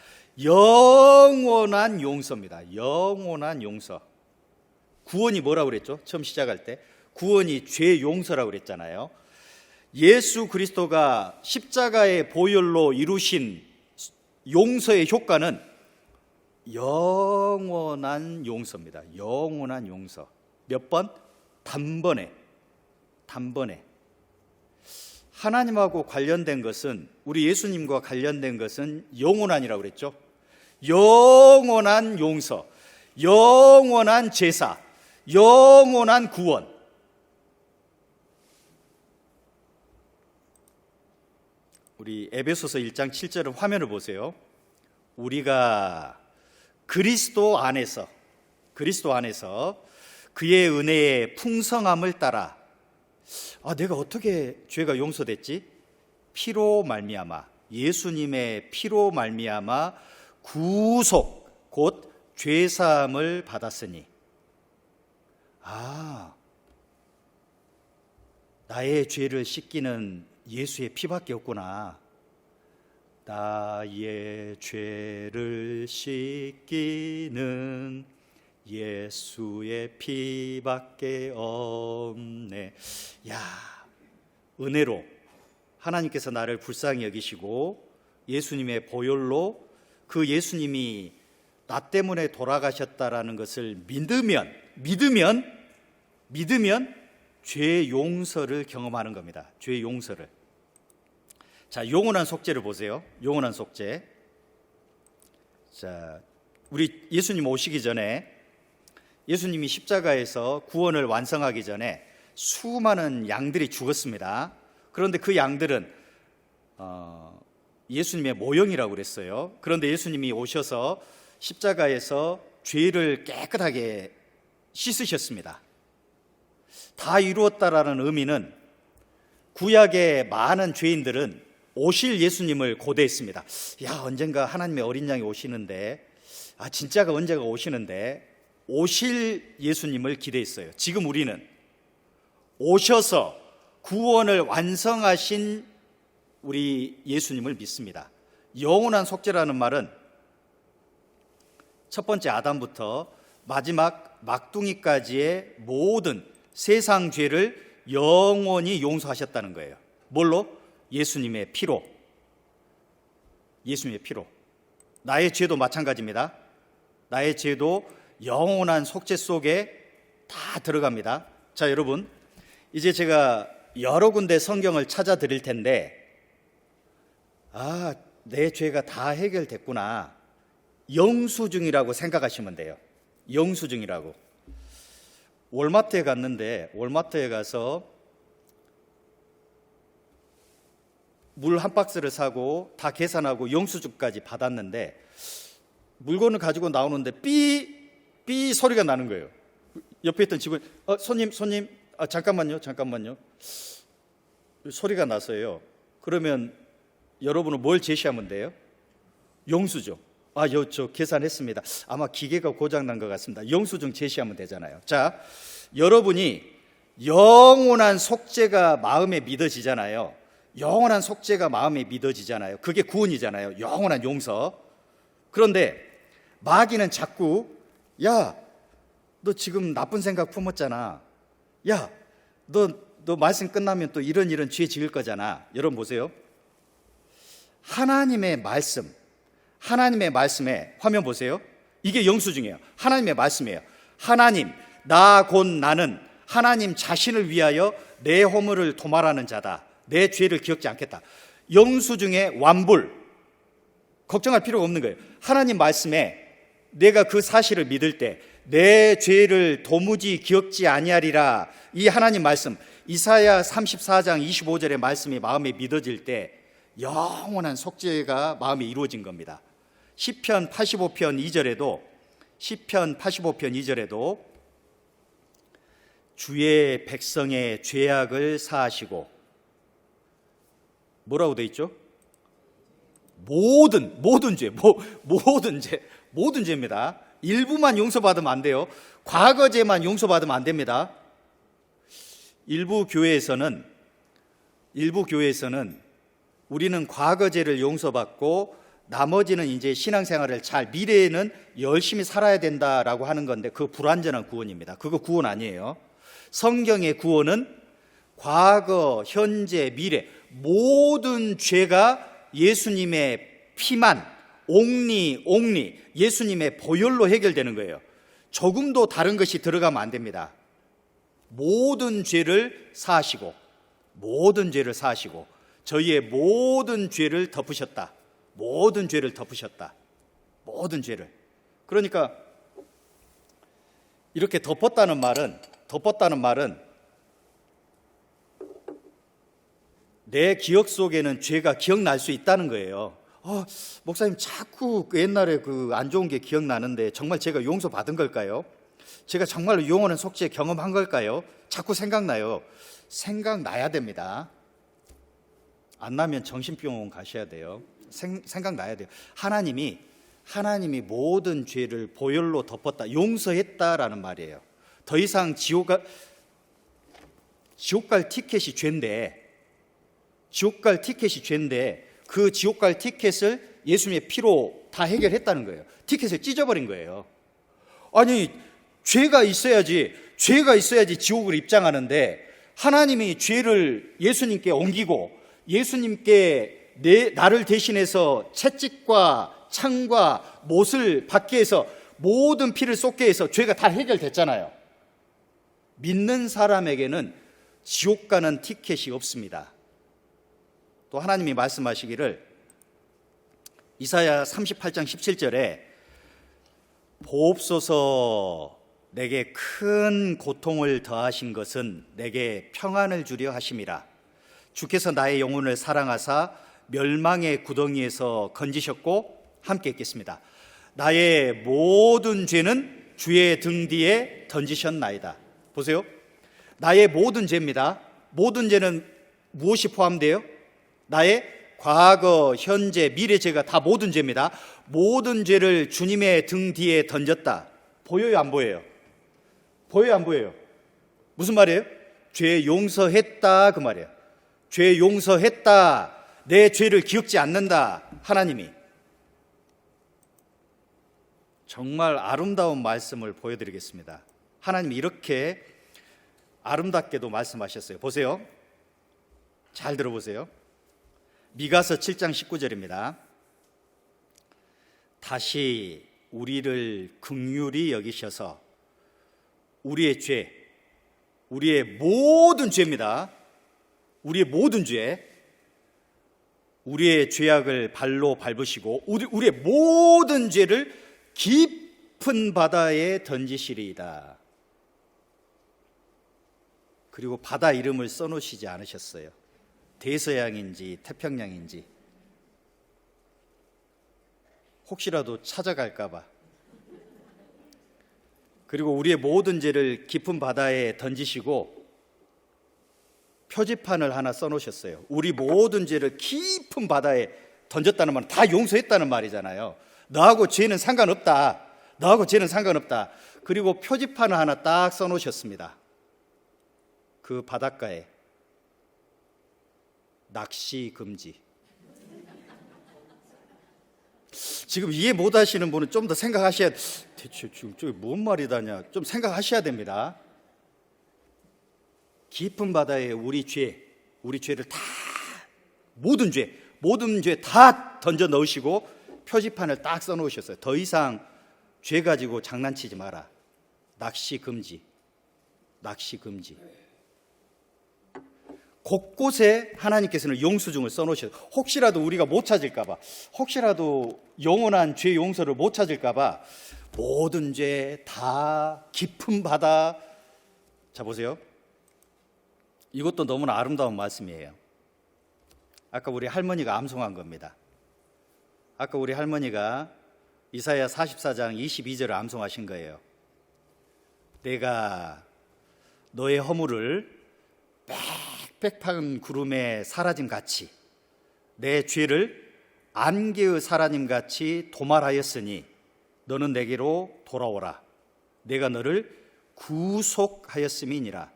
영원한 용서입니다. 영원한 용서. 구원이 뭐라고 그랬죠? 처음 시작할 때 구원이 죄 용서라고 그랬잖아요. 예수 그리스도가 십자가의 보혈로 이루신 용서의 효과는 영원한 용서입니다. 영원한 용서. 몇 번? 단번에. 하나님하고 관련된 것은, 우리 예수님과 관련된 것은 영원한이라고 그랬죠. 영원한 용서, 영원한 제사, 영원한 구원. 우리 에베소서 1장 7절의 화면을 보세요. 우리가 그리스도 안에서 그의 은혜의 풍성함을 따라, 내가 어떻게 죄가 용서됐지? 피로 말미암아, 예수님의 피로 말미암아 구속, 곧 죄사함을 받았으니, 나의 죄를 씻기는 예수의 피밖에 없구나. 나의 죄를 씻기는 예수의 피밖에 없네. 야, 은혜로 하나님께서 나를 불쌍히 여기시고 예수님의 보혈로 그 예수님이 나 때문에 돌아가셨다라는 것을 믿으면 죄 용서를 경험하는 겁니다. 죄 용서를. 자, 영원한 속죄를 보세요. 영원한 속죄. 자, 우리 예수님 오시기 전에 예수님이 십자가에서 구원을 완성하기 전에 수많은 양들이 죽었습니다. 그런데 그 양들은 예수님의 모형이라고 그랬어요. 그런데 예수님이 오셔서 십자가에서 죄를 깨끗하게 씻으셨습니다. 다 이루었다라는 의미는 구약의 많은 죄인들은 오실 예수님을 고대했습니다. 야, 언젠가 하나님의 어린 양이 오시는데, 진짜가 언제가 오시는데, 오실 예수님을 기대했어요. 지금 우리는 오셔서 구원을 완성하신 우리 예수님을 믿습니다. 영원한 속죄라는 말은 첫 번째 아담부터 마지막 막둥이까지의 모든 세상 죄를 영원히 용서하셨다는 거예요. 뭘로? 예수님의 피로. 예수님의 피로. 나의 죄도 마찬가지입니다. 나의 죄도 영원한 속죄 속에 다 들어갑니다. 자, 여러분, 이제 제가 여러 군데 성경을 찾아 드릴 텐데, 내 죄가 다 해결됐구나, 영수증이라고 생각하시면 돼요. 영수증이라고. 월마트에 갔는데, 월마트에 가서 물 한 박스를 사고 다 계산하고 영수증까지 받았는데, 물건을 가지고 나오는데 삐 소리가 나는 거예요. 옆에 있던 직원, 손님, 잠깐만요. 소리가 났어요. 그러면 여러분은 뭘 제시하면 돼요? 영수증. 저 계산했습니다. 아마 기계가 고장난 것 같습니다. 영수증 제시하면 되잖아요. 자, 여러분이 영원한 속죄가 마음에 믿어지잖아요. 영원한 속죄가 마음에 믿어지잖아요. 그게 구원이잖아요. 영원한 용서. 그런데 마귀는 자꾸, 야, 너 지금 나쁜 생각 품었잖아. 야, 너 말씀 끝나면 또 이런 죄 지을 거잖아. 여러분 보세요. 하나님의 말씀에, 화면 보세요. 이게 영수증이에요. 하나님의 말씀이에요. 하나님, 나 곧 나는 하나님 자신을 위하여 내 허물을 도말하는 자다. 내 죄를 기억지 않겠다. 영수증의 완불. 걱정할 필요가 없는 거예요. 하나님 말씀에 내가 그 사실을 믿을 때 내 죄를 도무지 기억지 아니하리라, 이 하나님 말씀, 이사야 34장 25절의 말씀이 마음에 믿어질 때 영원한 속죄가 마음에 이루어진 겁니다. 시편 85편 2절에도 주의 백성의 죄악을 사하시고, 뭐라고 돼 있죠? 모든 죄입니다. 일부만 용서받으면 안 돼요. 과거죄만 용서받으면 안 됩니다. 일부 교회에서는 우리는 과거죄를 용서받고 나머지는 이제 신앙생활을 미래에는 열심히 살아야 된다라고 하는 건데, 그거 불완전한 구원입니다. 그거 구원 아니에요. 성경의 구원은 과거, 현재, 미래 모든 죄가 예수님의 피만 옥리 예수님의 보혈로 해결되는 거예요. 조금도 다른 것이 들어가면 안 됩니다. 모든 죄를 사하시고 저희의 모든 죄를 덮으셨다. 모든 죄를. 그러니까 이렇게 덮었다는 말은 내 기억 속에는 죄가 기억날 수 있다는 거예요. 목사님, 자꾸 옛날에 안 좋은 게 기억나는데 정말 제가 용서받은 걸까요? 제가 정말로 영원한 속죄 경험한 걸까요? 자꾸 생각나요. 생각나야 됩니다. 안 나면 정신병원 가셔야 돼요. 생각나야 돼요. 하나님이 모든 죄를 보혈로 덮었다, 용서했다라는 말이에요. 더 이상 지옥 갈 티켓이 죄인데 그 지옥 갈 티켓을 예수님의 피로 다 해결했다는 거예요. 티켓을 찢어버린 거예요. 아니, 죄가 있어야지 지옥을 입장하는데, 하나님이 죄를 예수님께 옮기고 예수님께 나를 대신해서 채찍과 창과 못을 받게 해서 모든 피를 쏟게 해서 죄가 다 해결됐잖아요. 믿는 사람에게는 지옥 가는 티켓이 없습니다. 또 하나님이 말씀하시기를, 이사야 38장 17절에 보옵소서 내게 큰 고통을 더하신 것은 내게 평안을 주려 하심이라. 주께서 나의 영혼을 사랑하사 멸망의 구덩이에서 건지셨고, 함께 읽겠습니다. 나의 모든 죄는 주의 등 뒤에 던지셨나이다. 보세요. 나의 모든 죄입니다. 모든 죄는 무엇이 포함돼요? 나의 과거, 현재, 미래 죄가 다 모든 죄입니다. 모든 죄를 주님의 등 뒤에 던졌다. 보여요, 안 보여요? 보여요, 안 보여요? 무슨 말이에요? 죄 용서했다, 그 말이에요. 죄 용서했다. 내 죄를 기억지 않는다. 하나님이. 정말 아름다운 말씀을 보여드리겠습니다. 하나님이 이렇게 아름답게도 말씀하셨어요. 보세요. 잘 들어보세요. 미가서 7장 19절입니다. 다시 우리를 긍휼히 여기셔서 우리의 죄, 우리의 모든 죄입니다. 우리의 모든 죄, 우리의 죄악을 발로 밟으시고 우리의 모든 죄를 깊은 바다에 던지시리이다. 그리고 바다 이름을 써놓으시지 않으셨어요. 대서양인지 태평양인지 혹시라도 찾아갈까 봐. 그리고 우리의 모든 죄를 깊은 바다에 던지시고 표지판을 하나 써놓으셨어요. 우리 모든 죄를 깊은 바다에 던졌다는 말은 다 용서했다는 말이잖아요. 너하고 죄는 상관없다. 너하고 죄는 상관없다. 그리고 표지판을 하나 딱 써놓으셨습니다. 그 바닷가에 낚시 금지. 지금 이해 못 하시는 분은 좀 더 생각하셔야, 대체 지금 저게 뭔 말이다냐, 좀 생각하셔야 됩니다. 깊은 바다에 우리 죄를 다, 모든 죄 다 던져 넣으시고 표지판을 딱 써놓으셨어요. 더 이상 죄 가지고 장난치지 마라. 낚시 금지. 낚시 금지. 곳곳에 하나님께서는 용서증을 써놓으셔서 혹시라도 우리가 못 찾을까봐, 혹시라도 영원한 죄 용서를 못 찾을까봐 모든 죄 다 깊은 바다. 자, 보세요. 이것도 너무나 아름다운 말씀이에요. 아까 우리 할머니가 암송한 겁니다. 아까 우리 할머니가 이사야 44장 22절을 암송하신 거예요. 내가 너의 허물을 빽빽한 구름에 사라짐같이 내 죄를 안개의 사라짐같이 도말하였으니 너는 내게로 돌아오라. 내가 너를 구속하였음이니라.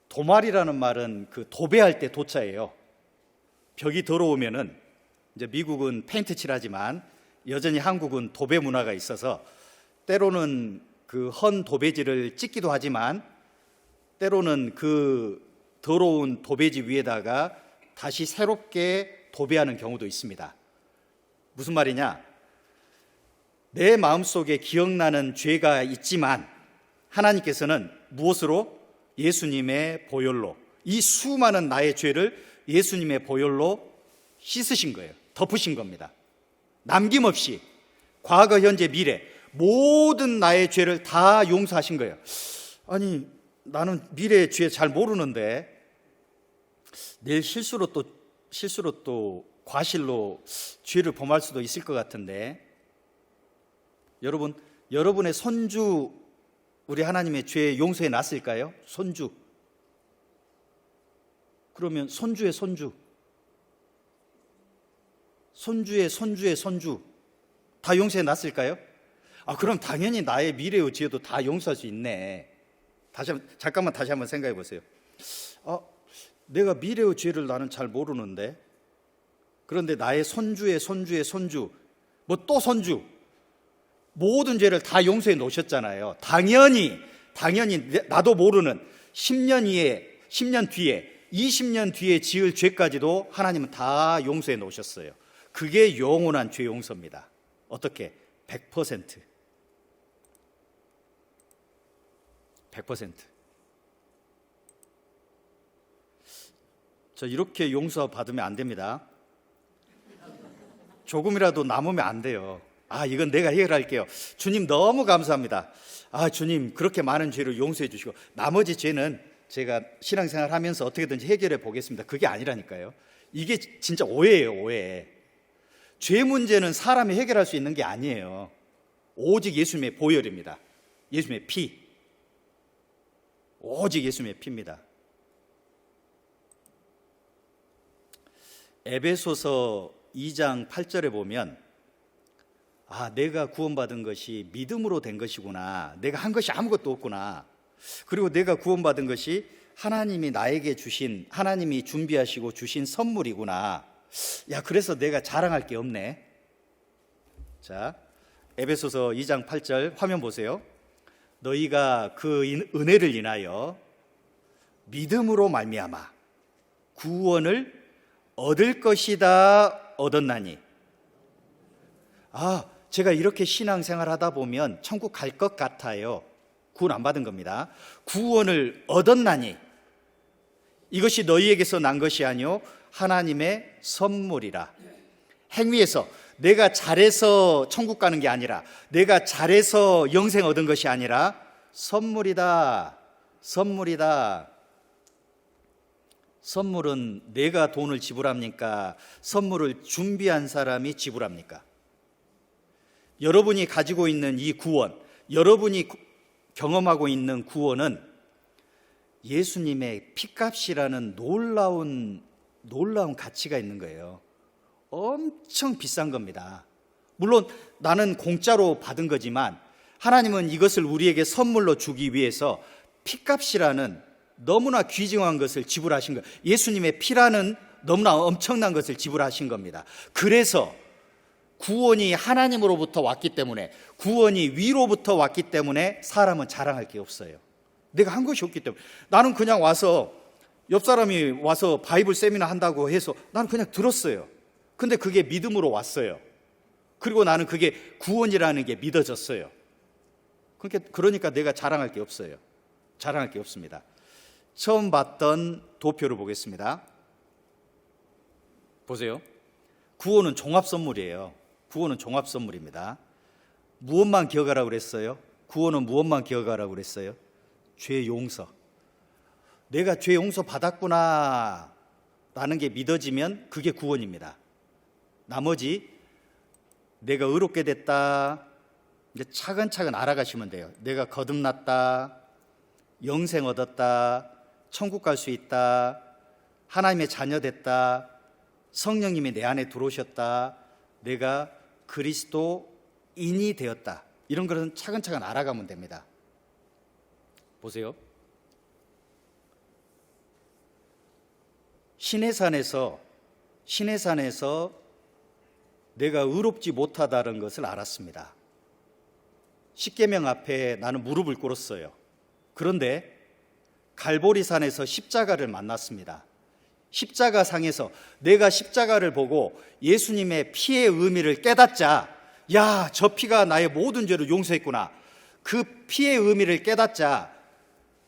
도말이라는 말은 그 도배할 때 도자예요. 벽이 더러우면은, 이제 미국은 페인트 칠하지만 여전히 한국은 도배 문화가 있어서 때로는 그 헌 도배지를 찍기도 하지만 때로는 그 더러운 도배지 위에다가 다시 새롭게 도배하는 경우도 있습니다. 무슨 말이냐? 내 마음속에 기억나는 죄가 있지만 하나님께서는 무엇으로? 예수님의 보혈로, 이 수많은 나의 죄를 예수님의 보혈로 씻으신 거예요. 덮으신 겁니다. 남김없이 과거, 현재, 미래 모든 나의 죄를 다 용서하신 거예요. 아니, 나는 미래의 죄 잘 모르는데 내일 실수로 또 과실로 죄를 범할 수도 있을 것 같은데, 여러분, 여러분의 손주 우리 하나님의 죄 용서해 놨을까요? 손주. 그러면 손주의 손주, 손주의 손주의 손주 다 용서해 놨을까요? 아, 그럼 당연히 나의 미래의 죄도 다 용서할 수 있네. 잠깐만 다시 한번 생각해 보세요. 내가 미래의 죄를 나는 잘 모르는데, 그런데 나의 손주의 손주의 손주, 뭐 또 손주, 모든 죄를 다 용서해 놓으셨잖아요. 당연히 나도 모르는 10년 뒤에 20년 뒤에 지을 죄까지도 하나님은 다 용서해 놓으셨어요. 그게 영원한 죄 용서입니다. 어떻게? 100%. 100%. 저 이렇게 용서 받으면 안 됩니다. 조금이라도 남으면 안 돼요. 이건 내가 해결할게요. 주님 너무 감사합니다. 주님 그렇게 많은 죄를 용서해 주시고 나머지 죄는 제가 신앙생활 하면서 어떻게든지 해결해 보겠습니다. 그게 아니라니까요. 이게 진짜 오해예요, 오해. 죄 문제는 사람이 해결할 수 있는 게 아니에요. 오직 예수님의 보혈입니다. 예수님의 피. 오직 예수님의 피입니다. 에베소서 2장 8절에 보면 내가 구원받은 것이 믿음으로 된 것이구나. 내가 한 것이 아무것도 없구나. 그리고 내가 구원받은 것이 하나님이 나에게 주신, 하나님이 준비하시고 주신 선물이구나. 그래서 내가 자랑할 게 없네. 자, 에베소서 2장 8절 화면 보세요. 너희가 그 은혜를 인하여 믿음으로 말미암아 구원을 얻을 것이다 얻었나니. 제가 이렇게 신앙생활 하다 보면 천국 갈 것 같아요. 구원 안 받은 겁니다. 구원을 얻었나니 이것이 너희에게서 난 것이 아니요 하나님의 선물이라. 행위에서 내가 잘해서 천국 가는 게 아니라, 내가 잘해서 영생 얻은 것이 아니라 선물이다. 선물이다. 선물은 내가 돈을 지불합니까? 선물을 준비한 사람이 지불합니까? 여러분이 가지고 있는 이 구원, 여러분이 경험하고 있는 구원은 예수님의 피값이라는 놀라운 가치가 있는 거예요. 엄청 비싼 겁니다. 물론 나는 공짜로 받은 거지만 하나님은 이것을 우리에게 선물로 주기 위해서 피값이라는 너무나 귀중한 것을 지불하신 거예요. 예수님의 피라는 너무나 엄청난 것을 지불하신 겁니다. 그래서 구원이 하나님으로부터 왔기 때문에, 구원이 위로부터 왔기 때문에 사람은 자랑할 게 없어요. 내가 한 것이 없기 때문에. 나는 그냥 와서, 옆 사람이 와서 바이블 세미나 한다고 해서 나는 그냥 들었어요. 근데 그게 믿음으로 왔어요. 그리고 나는 그게 구원이라는 게 믿어졌어요. 그러니까 내가 자랑할 게 없어요. 자랑할 게 없습니다. 처음 봤던 도표를 보겠습니다. 보세요. 구원은 종합 선물이에요. 구원은 종합 선물입니다. 무엇만 기억하라고 그랬어요? 구원은 무엇만 기억하라고 그랬어요? 죄 용서. 내가 죄 용서 받았구나 라는 게 믿어지면 그게 구원입니다. 나머지 내가 의롭게 됐다, 이제 차근차근 알아가시면 돼요. 내가 거듭났다, 영생 얻었다, 천국 갈 수 있다, 하나님의 자녀 됐다, 성령님이 내 안에 들어오셨다, 내가 그리스도인이 되었다. 이런 것은 차근차근 알아가면 됩니다. 보세요. 시내산에서 내가 의롭지 못하다는 것을 알았습니다. 십계명 앞에 나는 무릎을 꿇었어요. 그런데 갈보리산에서 십자가를 만났습니다. 십자가상에서 내가 십자가를 보고 예수님의 피의 의미를 깨닫자, 야, 저 피가 나의 모든 죄를 용서했구나. 그 피의 의미를 깨닫자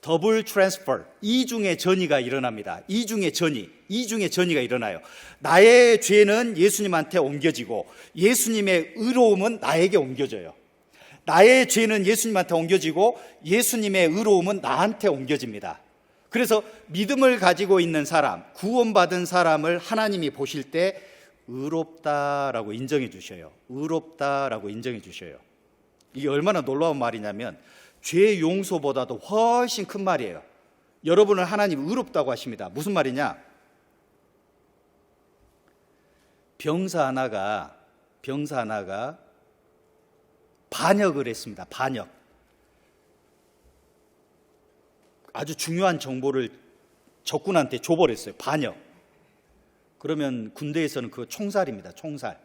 더블 트랜스퍼, 이중의 전이가 일어납니다. 이중의 전이가 일어나요. 나의 죄는 예수님한테 옮겨지고 예수님의 의로움은 나에게 옮겨져요. 나의 죄는 예수님한테 옮겨지고 예수님의 의로움은 나한테 옮겨집니다. 그래서 믿음을 가지고 있는 사람, 구원받은 사람을 하나님이 보실 때 의롭다라고 인정해 주셔요. 의롭다라고 인정해 주셔요. 이게 얼마나 놀라운 말이냐면 죄 용서보다도 훨씬 큰 말이에요. 여러분을 하나님 의롭다고 하십니다. 무슨 말이냐? 병사 하나가 반역을 했습니다. 반역. 아주 중요한 정보를 적군한테 줘버렸어요. 반역. 그러면 군대에서는 그거 총살입니다. 총살.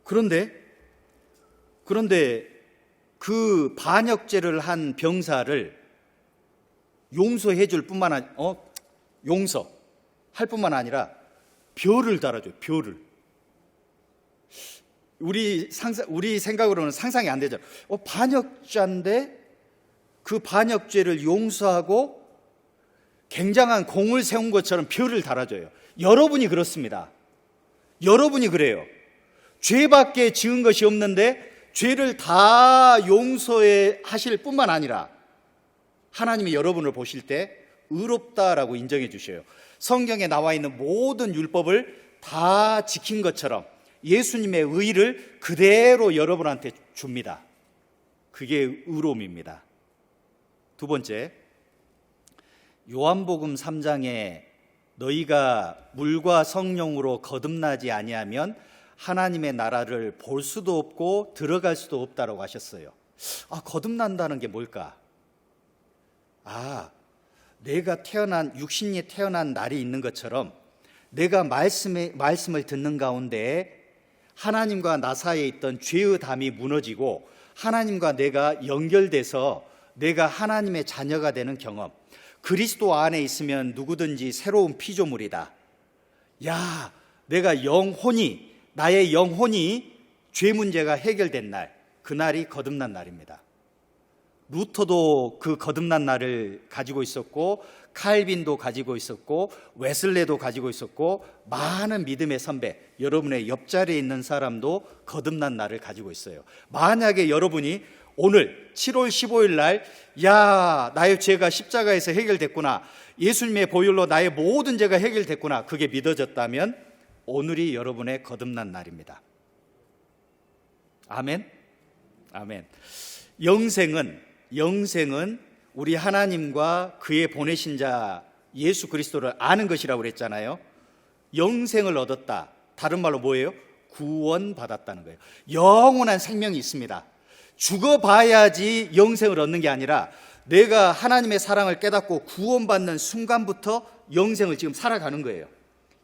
그런데 그 반역죄를 한 병사를 용서해 줄 뿐만 아니라 용서할 뿐만 아니라 별을 달아줘요. 별을. 우리 생각으로는 상상이 안 되죠. 반역자인데 그 반역죄를 용서하고 굉장한 공을 세운 것처럼 별을 달아줘요. 여러분이 그렇습니다. 여러분이 그래요. 죄밖에 지은 것이 없는데 죄를 다 용서해 하실 뿐만 아니라 하나님이 여러분을 보실 때 의롭다라고 인정해 주셔요. 성경에 나와 있는 모든 율법을 다 지킨 것처럼 예수님의 의를 그대로 여러분한테 줍니다. 그게 의로움입니다. 두 번째, 요한복음 3장에 너희가 물과 성령으로 거듭나지 아니하면 하나님의 나라를 볼 수도 없고 들어갈 수도 없다라고 하셨어요. 거듭난다는 게 뭘까? 내가 육신이 태어난 날이 있는 것처럼 내가 말씀을 듣는 가운데 하나님과 나 사이에 있던 죄의 담이 무너지고 하나님과 내가 연결돼서 내가 하나님의 자녀가 되는 경험. 그리스도 안에 있으면 누구든지 새로운 피조물이다. 나의 영혼이 죄 문제가 해결된 날, 그날이 거듭난 날입니다. 루터도 그 거듭난 날을 가지고 있었고, 칼빈도 가지고 있었고, 웨슬레도 가지고 있었고, 많은 믿음의 선배, 여러분의 옆자리에 있는 사람도 거듭난 날을 가지고 있어요. 만약에 여러분이 오늘 7월 15일 날, 나의 죄가 십자가에서 해결됐구나, 예수님의 보혈로 나의 모든 죄가 해결됐구나, 그게 믿어졌다면 오늘이 여러분의 거듭난 날입니다. 아멘? 아멘. 영생은 우리 하나님과 그의 보내신 자 예수 그리스도를 아는 것이라고 그랬잖아요. 영생을 얻었다. 다른 말로 뭐예요? 구원받았다는 거예요. 영원한 생명이 있습니다. 죽어봐야지 영생을 얻는 게 아니라 내가 하나님의 사랑을 깨닫고 구원받는 순간부터 영생을 지금 살아가는 거예요.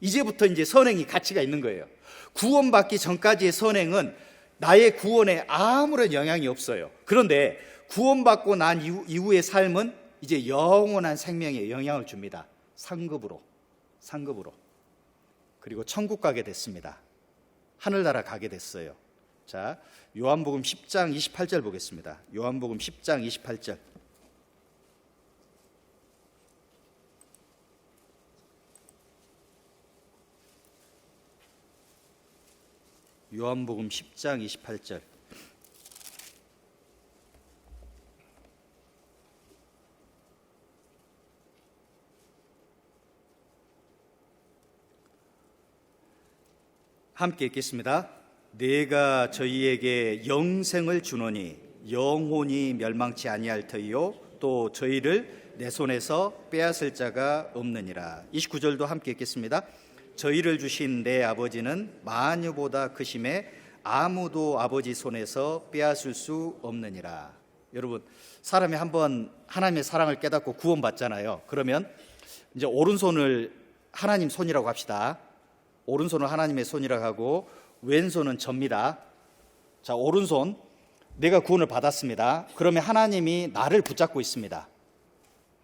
이제부터 이제 선행이 가치가 있는 거예요. 구원받기 전까지의 선행은 나의 구원에 아무런 영향이 없어요. 그런데 구원받고 난 이후의 삶은 이제 영원한 생명에 영향을 줍니다. 상급으로. 그리고 천국 가게 됐습니다. 하늘나라 가게 됐어요. 자, 요한복음 10장 28절 보겠습니다. 요한복음 10장 28절. 요한복음 10장 28절. 함께 읽겠습니다. 내가 저희에게 영생을 주노니 영혼이 멸망치 아니할 터이요 또 저희를 내 손에서 빼앗을 자가 없느니라. 29절도 함께 읽겠습니다. 저희를 주신 내 아버지는 만유보다 크심에 아무도 아버지 손에서 빼앗을 수 없느니라. 여러분, 사람이 한번 하나님의 사랑을 깨닫고 구원받잖아요. 그러면 이제 오른손을 하나님 손이라고 합시다. 오른손을 하나님의 손이라고 하고 왼손은 접니다. 자, 오른손, 내가 구원을 받았습니다. 그러면 하나님이 나를 붙잡고 있습니다.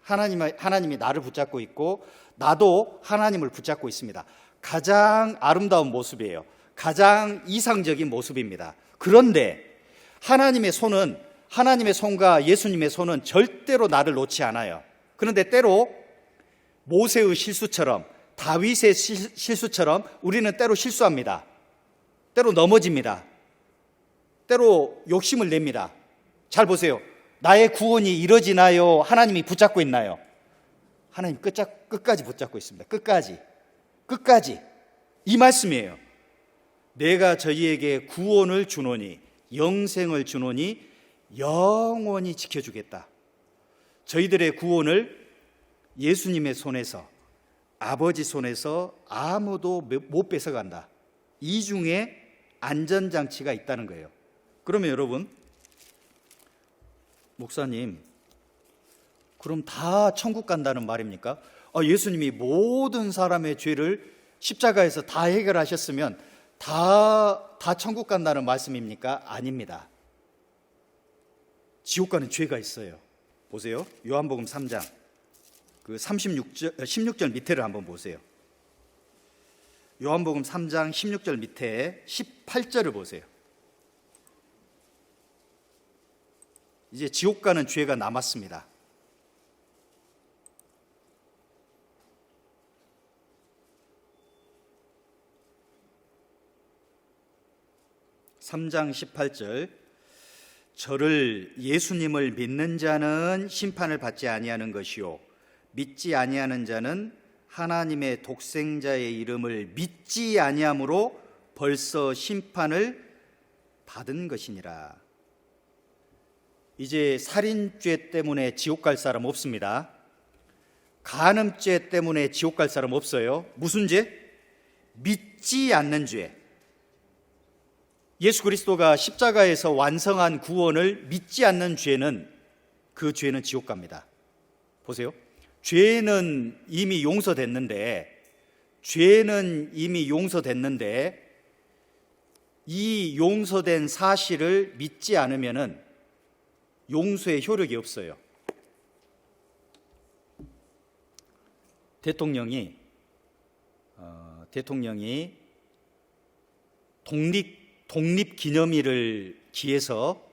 하나님이 나를 붙잡고 있고 나도 하나님을 붙잡고 있습니다. 가장 아름다운 모습이에요. 가장 이상적인 모습입니다. 그런데 하나님의 손과 예수님의 손은 절대로 나를 놓지 않아요. 그런데 때로 모세의 실수처럼, 다윗의 실수처럼 우리는 때로 실수합니다. 때로 넘어집니다. 때로 욕심을 냅니다. 잘 보세요. 나의 구원이 이루어지나요? 하나님이 붙잡고 있나요? 하나님 끝까지 붙잡고 있습니다. 끝까지. 이 말씀이에요. 내가 저희에게 구원을 주노니, 영생을 주노니 영원히 지켜주겠다. 저희들의 구원을 예수님의 손에서, 아버지 손에서 아무도 못 뺏어간다. 이 중에 안전장치가 있다는 거예요. 그러면 여러분, 목사님, 그럼 다 천국 간다는 말입니까? 예수님이 모든 사람의 죄를 십자가에서 다 해결하셨으면 다 천국 간다는 말씀입니까? 아닙니다. 지옥 가는 죄가 있어요. 보세요. 요한복음 3장 그 16절 밑에를 한번 보세요. 요한복음 3장 16절 밑에 18절을 보세요. 이제 지옥 가는 죄가 남았습니다. 3장 18절 저를 예수님을 믿는 자는 심판을 받지 아니하는 것이요 믿지 아니하는 자는 하나님의 독생자의 이름을 믿지 아니함으로 벌써 심판을 받은 것이니라. 이제 살인죄 때문에 지옥 갈 사람 없습니다. 간음죄 때문에 지옥 갈 사람 없어요. 무슨 죄? 믿지 않는 죄. 예수 그리스도가 십자가에서 완성한 구원을 믿지 않는 죄는, 그 죄는 지옥 갑니다. 보세요. 죄는 이미 용서됐는데 이 용서된 사실을 믿지 않으면은 용서의 효력이 없어요. 대통령이 독립기념일을 기해서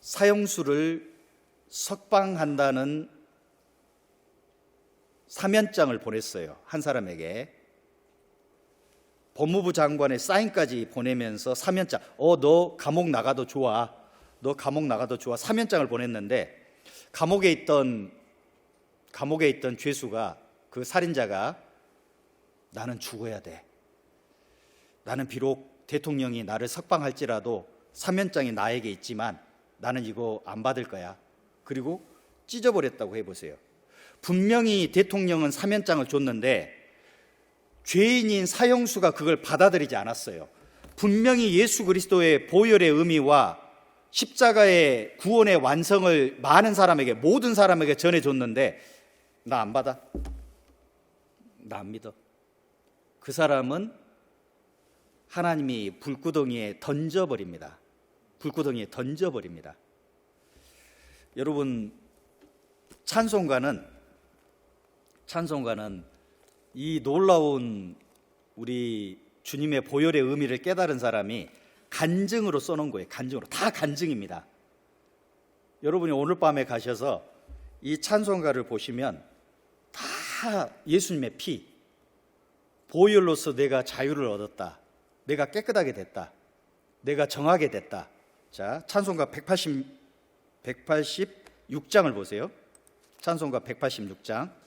사형수를 석방한다는 사면장을 보냈어요. 한 사람에게. 법무부 장관의 사인까지 보내면서 사면장, 너 감옥 나가도 좋아. 사면장을 보냈는데 감옥에 있던 죄수가, 그 살인자가, 나는 죽어야 돼. 나는 비록 대통령이 나를 석방할지라도 사면장이 나에게 있지만 나는 이거 안 받을 거야. 그리고 찢어버렸다고 해보세요. 분명히 대통령은 사면장을 줬는데 죄인인 사형수가 그걸 받아들이지 않았어요. 분명히 예수 그리스도의 보혈의 의미와 십자가의 구원의 완성을 많은 사람에게, 모든 사람에게 전해줬는데 나 안 받아. 나 안 믿어. 그 사람은 하나님이 불구덩이에 던져버립니다. 여러분, 찬송가는 이 놀라운 우리 주님의 보혈의 의미를 깨달은 사람이 간증으로 써놓은 거예요. 다 간증입니다. 여러분이 오늘 밤에 가셔서 이 찬송가를 보시면 다 예수님의 피, 보혈로서 내가 자유를 얻었다, 내가 깨끗하게 됐다, 내가 정하게 됐다. 자, 찬송가 186장을 보세요. 찬송가 186장.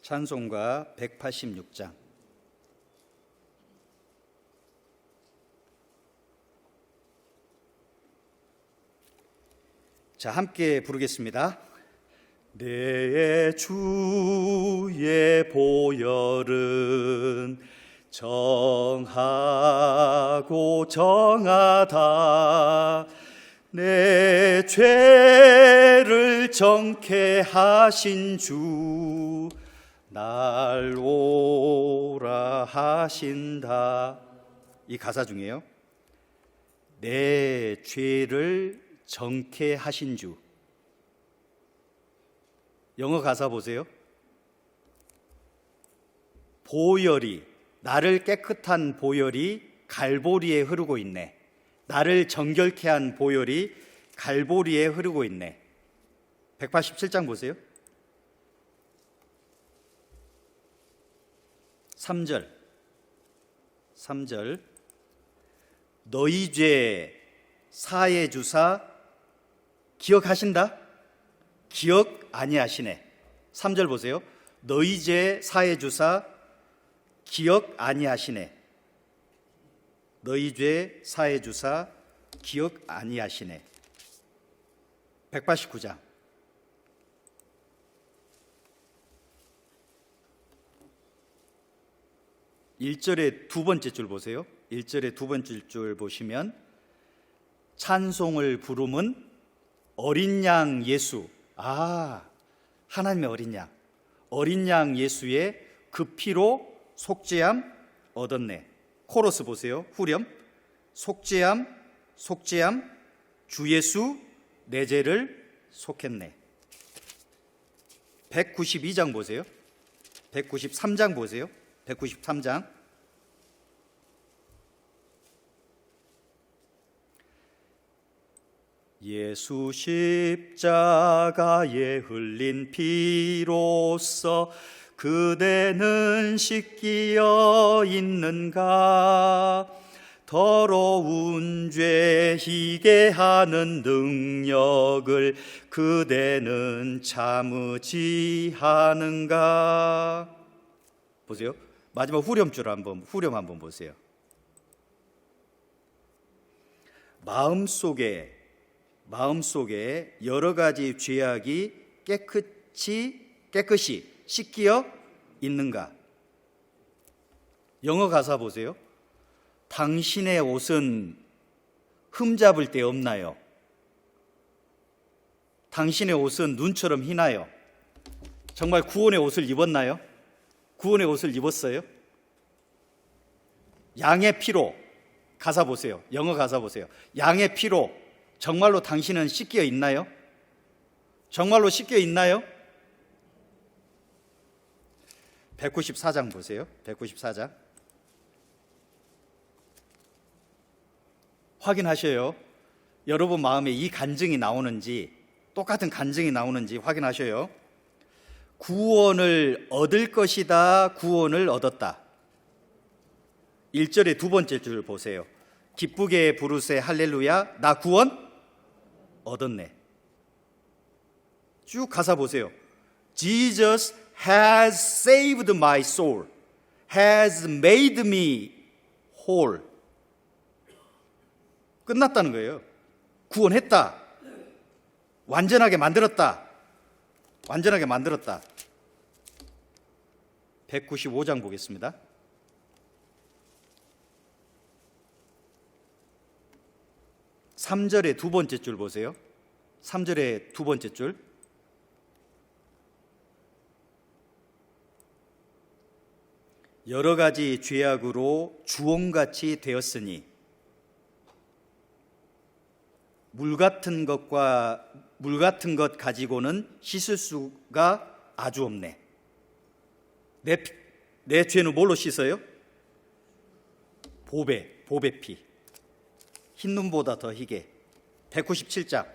찬송가 186장. 자, 함께 부르겠습니다. 내 주의 보혈은 정하고 정하다. 내 죄를 정케 하신 주 날 오라 하신다. 이 가사 중에요. 내 죄를 정케 하신 주. 영어 가사 보세요. 보혈이, 나를 깨끗한 보혈이 갈보리에 흐르고 있네. 나를 정결케 한 보혈이 갈보리에 흐르고 있네. 187장 보세요. 3절. 너희 죄 사해 주사 기억하신다? 기억 아니하시네. 3절 보세요. 너희 죄 사해 주사 기억 아니하시네. 너희 죄 사해 주사 기억 아니하시네. 189장. 1절의 두 번째 줄 보세요. 1절의 두 번째 줄 보시면 찬송을 부름은 어린 양 예수. 하나님의 어린 양 예수의 그 피로 속죄함 얻었네. 코러스 보세요. 후렴. 속죄함 주 예수 내 죄를 속했네. 192장 보세요. 193장 보세요. 193장. 예수 십자가에 흘린 피로써 그대는 씻기어 있는가? 더러운 죄 희게 하는 능력을 그대는 참으지 하는가? 보세요. 마지막 후렴 한번 보세요. 마음속에 여러 가지 죄악이 깨끗이 씻기어 있는가? 영어 가사 보세요. 당신의 옷은 흠잡을 데 없나요? 당신의 옷은 눈처럼 희나요? 정말 구원의 옷을 입었나요? 구원의 옷을 입었어요? 양의 피로, 가사 보세요. 영어 가사 보세요. 양의 피로 정말로 당신은 씻겨 있나요? 정말로 씻겨 있나요? 194장 보세요. 194장. 확인하셔요. 여러분 마음에 이 간증이 나오는지, 똑같은 간증이 나오는지 확인하셔요. 구원을 얻을 것이다, 구원을 얻었다. 1절의 두 번째 줄 보세요. 기쁘게 부르세 할렐루야, 나 구원 얻었네. 쭉 가사 보세요. Jesus has saved my soul, has made me whole. 끝났다는 거예요. 구원했다. 완전하게 만들었다. 완전하게 만들었다. 195장 보겠습니다. 3절의 두 번째 줄 보세요. 3절의 두 번째 줄. 여러 가지 죄악으로 주홍같이 되었으니 물 같은 것 가지고는 씻을 수가 아주 없네. 내 죄는 뭘로 씻어요? 보배 피. 흰눈보다 더 희게. 197장.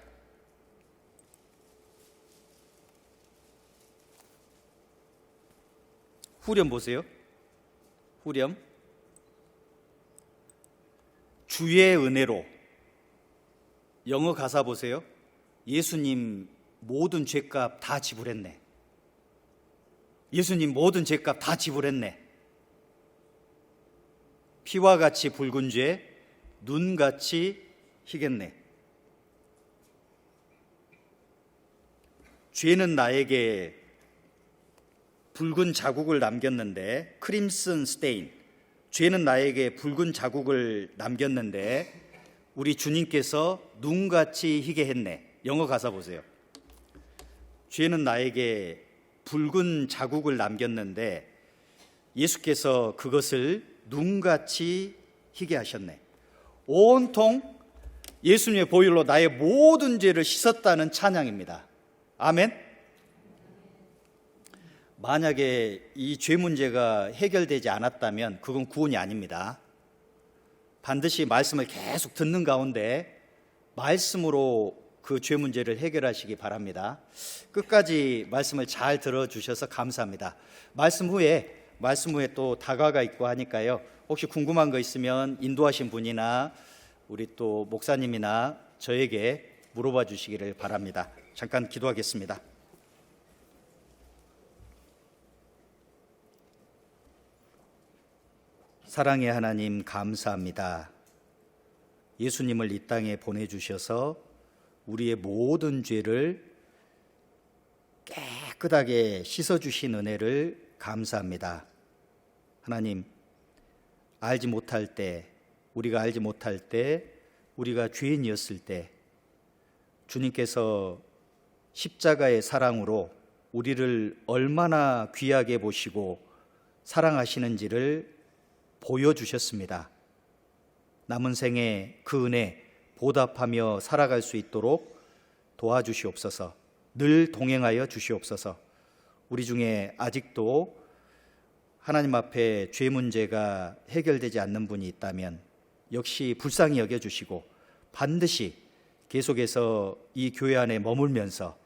후렴 보세요. 후렴. 주의 은혜로. 영어 가사 보세요. 예수님 모든 죄값 다 지불했네. 예수님 모든 죄값 다 지불했네. 피와 같이 붉은 죄, 눈같이 희겠네. 죄는 나에게 붉은 자국을 남겼는데, 크림슨 스테인, 죄는 나에게 붉은 자국을 남겼는데 우리 주님께서 눈같이 희게 했네. 영어 가사 보세요. 죄는 나에게 붉은 자국을 남겼는데 예수께서 그것을 눈같이 희게 하셨네. 온통 예수님의 보혈로 나의 모든 죄를 씻었다는 찬양입니다. 아멘. 만약에 이 죄 문제가 해결되지 않았다면 그건 구원이 아닙니다. 반드시 말씀을 계속 듣는 가운데 말씀으로 그 죄 문제를 해결하시기 바랍니다. 끝까지 말씀을 잘 들어주셔서 감사합니다. 말씀 후에 또 다과가 있고 하니까요. 혹시 궁금한 거 있으면 인도하신 분이나 우리 또 목사님이나 저에게 물어봐 주시기를 바랍니다. 잠깐 기도하겠습니다. 사랑의 하나님, 감사합니다. 예수님을 이 땅에 보내주셔서 우리의 모든 죄를 깨끗하게 씻어주신 은혜를 감사합니다. 하나님, 우리가 알지 못할 때, 우리가 죄인이었을 때 주님께서 십자가의 사랑으로 우리를 얼마나 귀하게 보시고 사랑하시는지를 보여주셨습니다. 남은 생에 그 은혜 보답하며 살아갈 수 있도록 도와주시옵소서. 늘 동행하여 주시옵소서. 우리 중에 아직도 하나님 앞에 죄 문제가 해결되지 않는 분이 있다면 역시 불쌍히 여겨주시고 반드시 계속해서 이 교회 안에 머물면서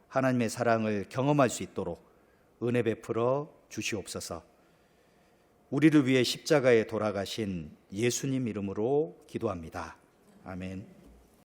하나님의 사랑을 경험할 수 있도록 은혜 베풀어 주시옵소서. 우리를 위해 십자가에 돌아가신 예수님 이름으로 기도합니다. 아멘.